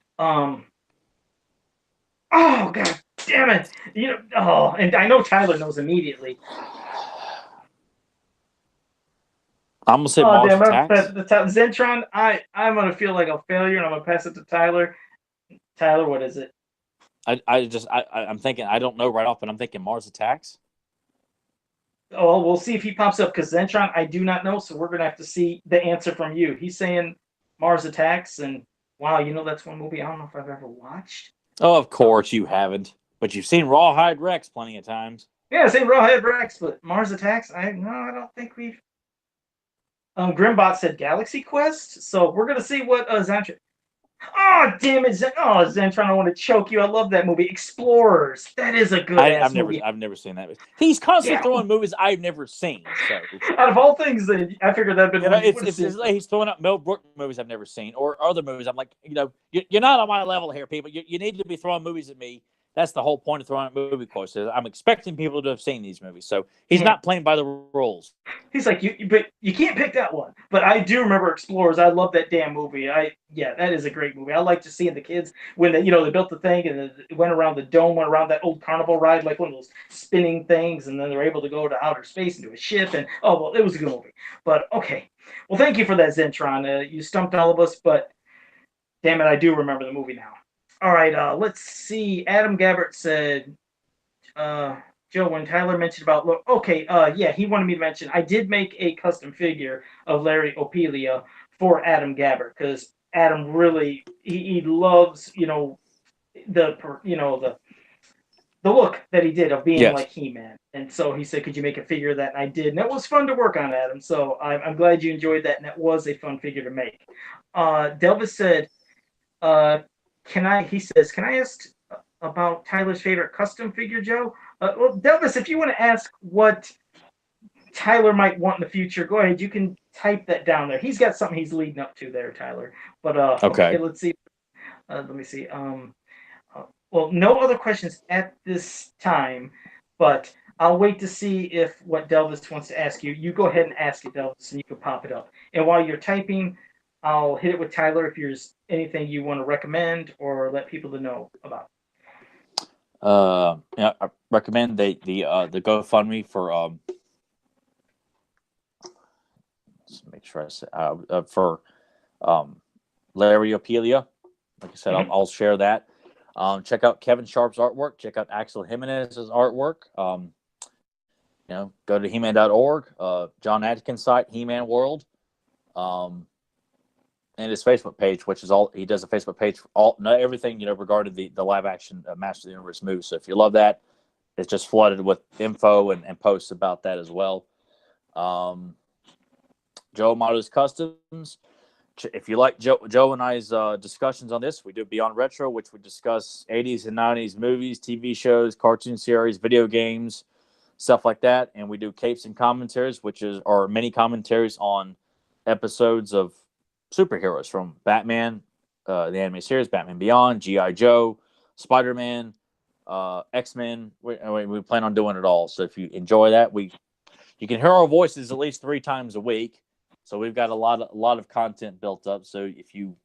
Oh god damn it! You know. Oh, and I know Tyler knows immediately. I'm gonna say Mars Attacks. Zentron. I'm gonna feel like a failure, and I'm gonna pass it to Tyler. Tyler, what is it? I'm thinking, I don't know right off, but I'm thinking Mars Attacks. Oh, we'll see if he pops up because Zentron, I do not know, so we're gonna have to see the answer from you. He's saying Mars Attacks, and wow, that's one movie I don't know if I've ever watched. Oh, of course you haven't, but you've seen Rawhide Rex plenty of times. Yeah, same Rawhead Rex, but Mars Attacks, I don't think we've. Grimbot said Galaxy Quest, so we're gonna see what Zentron. Oh damn it! Zentron, I want to choke you. I love that movie, Explorers. That is a good ass movie. I've never seen that. He's constantly Yeah. throwing movies I've never seen. So out of all things, I figured that'd been one it's he's throwing up Mel Brooks movies I've never seen or other movies. I'm like, you're not on my level here, people. You need to be throwing movies at me. That's the whole point of throwing out movie quotes. I'm expecting people to have seen these movies, so he's not playing by the rules. He's like, but you can't pick that one. But I do remember Explorers. I love that damn movie. That is a great movie. I like to see the kids when they built the thing and it went around the dome, went around that old carnival ride, like one of those spinning things, and then they're able to go to outer space into a ship. And it was a good movie. But okay, well, thank you for that, Zentron. You stumped all of us, but damn it, I do remember the movie now. All right, let's see. Adam Gabbert said, Joe, when Tyler mentioned about, he wanted me to mention, I did make a custom figure of Larry Opelia for Adam Gabbert because Adam really, he loves, the look that he did of being like He-Man. And so he said, could you make a figure of that? And I did. And it was fun to work on, Adam. So I'm glad you enjoyed that. And that was a fun figure to make. Delvis said, can I ask about Tyler's favorite custom figure, Joe? Well, Delvis, if you want to ask what Tyler might want in the future, go ahead. You can type that down there. He's got something he's leading up to there, Tyler. But okay, let's see. Let me see. Well, no other questions at this time, but I'll wait to see if what Delvis wants to ask you. You go ahead and ask it, Delvis, and you can pop it up. And while you're typing, I'll hit it with Tyler if there's anything you want to recommend or let people to know about. I recommend the GoFundMe for let's make sure I say for Larry Opelia. Like I said, I'll share that. Check out Kevin Sharp's artwork. Check out Axel Jimenez's artwork. Go to He-Man.org. John Atkins' site, He-Man World. And his Facebook page, which is all he does a Facebook page for everything regarding the live action Master of the Universe movie. So if you love that, it's just flooded with info and posts about that as well. Joe Amato's Customs. If you like Joe and I's discussions on this, we do Beyond Retro, which we discuss 80s and 90s movies, TV shows, cartoon series, video games, stuff like that. And we do Capes and Commentaries, which are mini commentaries on episodes of superheroes from Batman, the anime series, Batman Beyond, G.I. Joe, Spider-Man, X-Men. We plan on doing it all. So if you enjoy that, you can hear our voices at least 3 times a week. So we've got a lot of content built up. So if you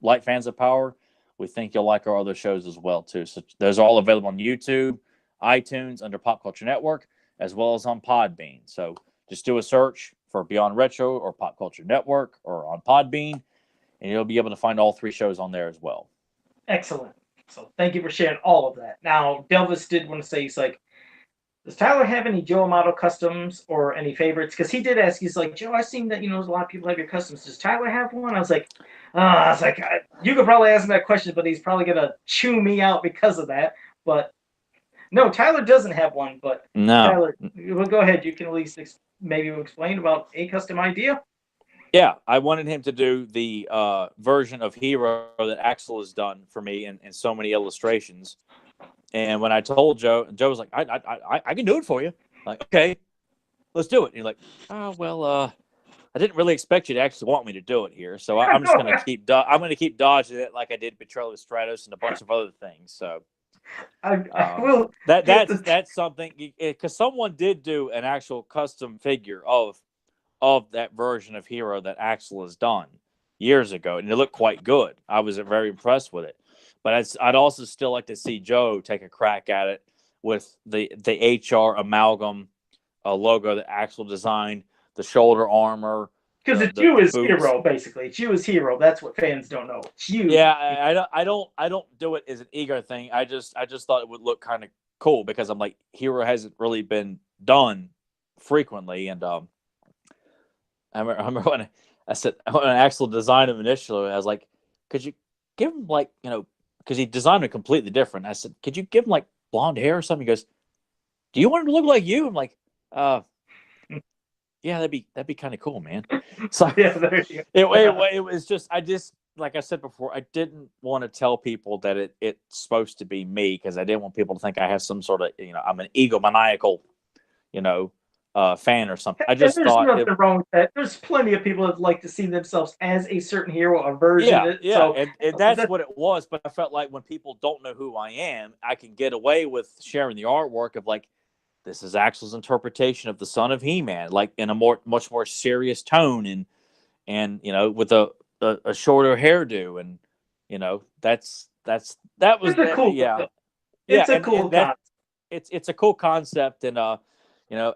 like Fans of Power, we think you'll like our other shows as well too. So those are all available on YouTube, iTunes under Pop Culture Network, as well as on Podbean. So just do a search for Beyond Retro or Pop Culture Network or on Podbean, and you'll be able to find all 3 shows on there as well. Excellent. So thank you for sharing all of that. Now, Delvis did want to say, he's like, does Tyler have any Joe Amato customs or any favorites? Because he did ask, he's like, Joe, I've seen that, a lot of people have your customs. Does Tyler have one? I was like, you could probably ask him that question, but he's probably going to chew me out because of that. But no, Tyler doesn't have one. But no. Tyler, well, go ahead. You can at least maybe explain about a custom idea. Yeah, I wanted him to do the version of Hero that Axel has done for me in so many illustrations. And when I told Joe was like, I can do it for you. I'm like, okay, let's do it. And he's like, oh, well, I didn't really expect you to actually want me to do it here. So I'm just going to keep dodging it like I did Betrayal of Stratos and a bunch of other things. So I will. That's something, because someone did do an actual custom figure of that version of Hero that Axel has done years ago, and it looked quite good. I was very impressed with it. But I'd also still like to see Joe take a crack at it with the HR amalgam logo that Axel designed, the shoulder armor, Because it's you the as boots. hero, basically. It's you as hero. That's what fans don't know. It's you. Yeah, I don't do it as an ego thing. I just thought it would look kind of cool because I'm like, hero hasn't really been done frequently, and I remember when I said when Axel designed him initially, I was like, could you give him like because he designed it completely different. I said, could you give him like blonde hair or something? He goes, do you want him to look like you? I'm like, yeah, that'd be kind of cool, man. So Yeah, there you go. go. It was just I just like I said before, I didn't want to tell people that it's supposed to be me because I didn't want people to think I have some sort of I'm an egomaniacal fan or something. I And just there's thought nothing wrong with that. There's plenty of people that like to see themselves as a certain hero, a version. yeah, So and that's what it was. But I felt like when people don't know who I am, I can get away with sharing the artwork of like, this is Axel's interpretation of the Son of He-Man, like in a much more serious tone, and with a shorter hairdo, and that was it's a cool. yeah, It's a and cool that concept. it's a cool concept, and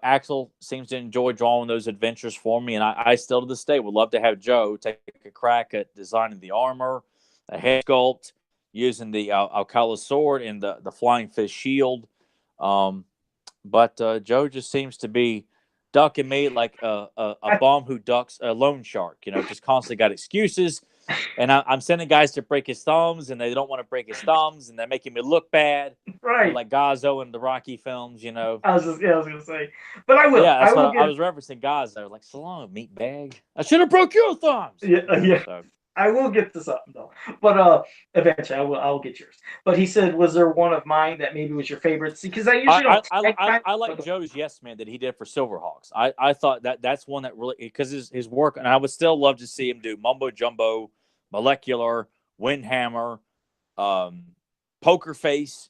Axel seems to enjoy drawing those adventures for me, and I still to this day would love to have Joe take a crack at designing the armor, the head sculpt, using the Alcala sword and the flying fish shield. But Joe just seems to be ducking me like a bum who ducks a loan shark. Just constantly got excuses. And I'm sending guys to break his thumbs, and they don't want to break his thumbs, and they're making me look bad. Right. Like Gazzo in the Rocky films. I was gonna say, but I will. Yeah, I that's will what I get. was referencing Gazzo. Like, so long, meat bag. I should have broke your thumbs. Yeah. So I will get to something though, but eventually I will get yours. But he said, was there one of mine that maybe was your favorite? See, because I usually don't. I like Joe's Yes Man that he did for Silverhawks. I thought that's one that really because his work, and I would still love to see him do Mumbo Jumbo, Molecular, Windhammer, Poker Face.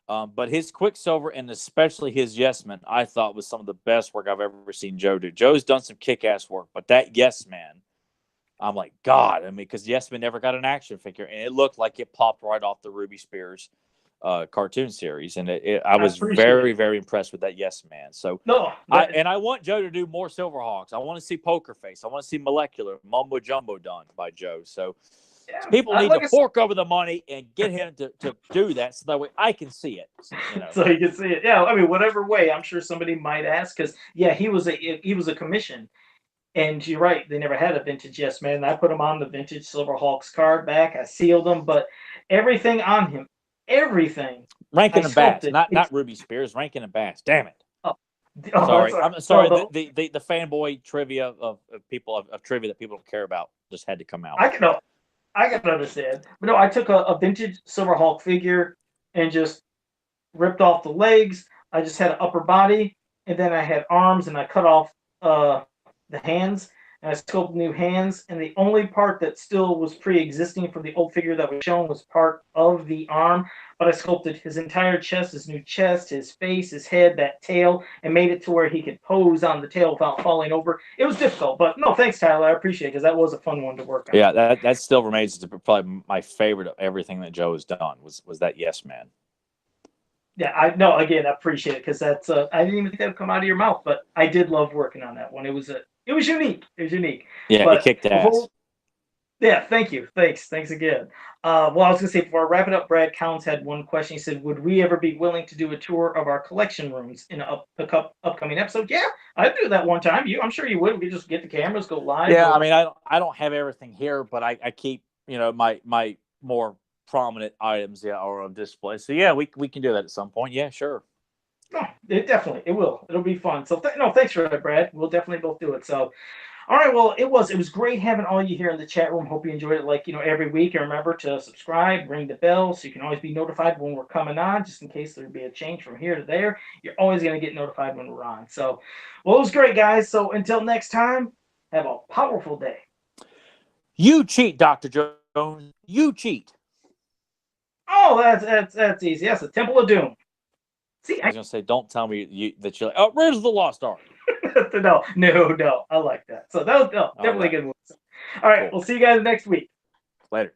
But his Quicksilver and especially his Yes Man, I thought was some of the best work I've ever seen Joe do. Joe's done some kick-ass work, but that Yes Man, I'm like, God, I mean, because Yes Man never got an action figure, and it looked like it popped right off the Ruby Spears cartoon series, and I was very, very impressed with that Yes Man. So, no, I want Joe to do more Silverhawks. I want to see Poker Face. I want to see Molecular, Mumbo Jumbo done by Joe. So, people need to fork over the money and get him to do that, so that way I can see it. So you can see it. Yeah, I mean, whatever way, I'm sure somebody might ask because yeah, he was a commission. And you're right, they never had a vintage Yes Man. I put him on the vintage Silverhawks card back. I sealed them, but everything on him, everything. Rankin I and Bass, sculpted. not Ruby Spears. Rankin and Bass. Damn it. Oh, Sorry, sorry. I'm sorry. No, The fanboy trivia of people of trivia that people don't care about just had to come out. I can understand. But no, I took a vintage Silverhawk figure and just ripped off the legs. I just had an upper body, and then I had arms, and I cut off the hands, and I sculpted new hands. And the only part that still was pre-existing from the old figure that was shown was part of the arm. But I sculpted his entire chest, his new chest, his face, his head, that tail, and made it to where he could pose on the tail without falling over. It was difficult, but no, thanks, Tyler. I appreciate it because that was a fun one to work on. Yeah, that still remains probably my favorite of everything that Joe has done was that Yes Man. Yeah, I no. Again, I appreciate it because that's I didn't even think that would come out of your mouth, but I did love working on that one. It was unique. It was unique. Yeah, but it kicked ass. Yeah, thank you. Thanks again. Well, I was gonna say before I wrap it up, Brad Counts had one question. He said, "Would we ever be willing to do a tour of our collection rooms in an upcoming episode?" Yeah, I'd do that one time. I'm sure you would. We could just get the cameras, go live. Yeah, I mean, I don't have everything here, but I keep my more prominent items are on display. So yeah, we can do that at some point. Yeah, sure. No, it will. It'll be fun. So no, thanks for that, Brad. We'll definitely both do it. So. All right, well, it was great having all you here in the chat room. Hope you enjoyed it like, every week. And remember to subscribe, ring the bell so you can always be notified when we're coming on, just in case there'd be a change from here to there. You're always going to get notified when we're on. So, well, it was great, guys. So until next time, have a powerful day. You cheat, Dr. Jones. You cheat. Oh, that's easy. That's the Temple of Doom. See, I was going to say, don't tell me that you're like, oh, where's the Lost Ark? No. I like that. So that was definitely a good one. All right, cool. We'll see you guys next week. Later.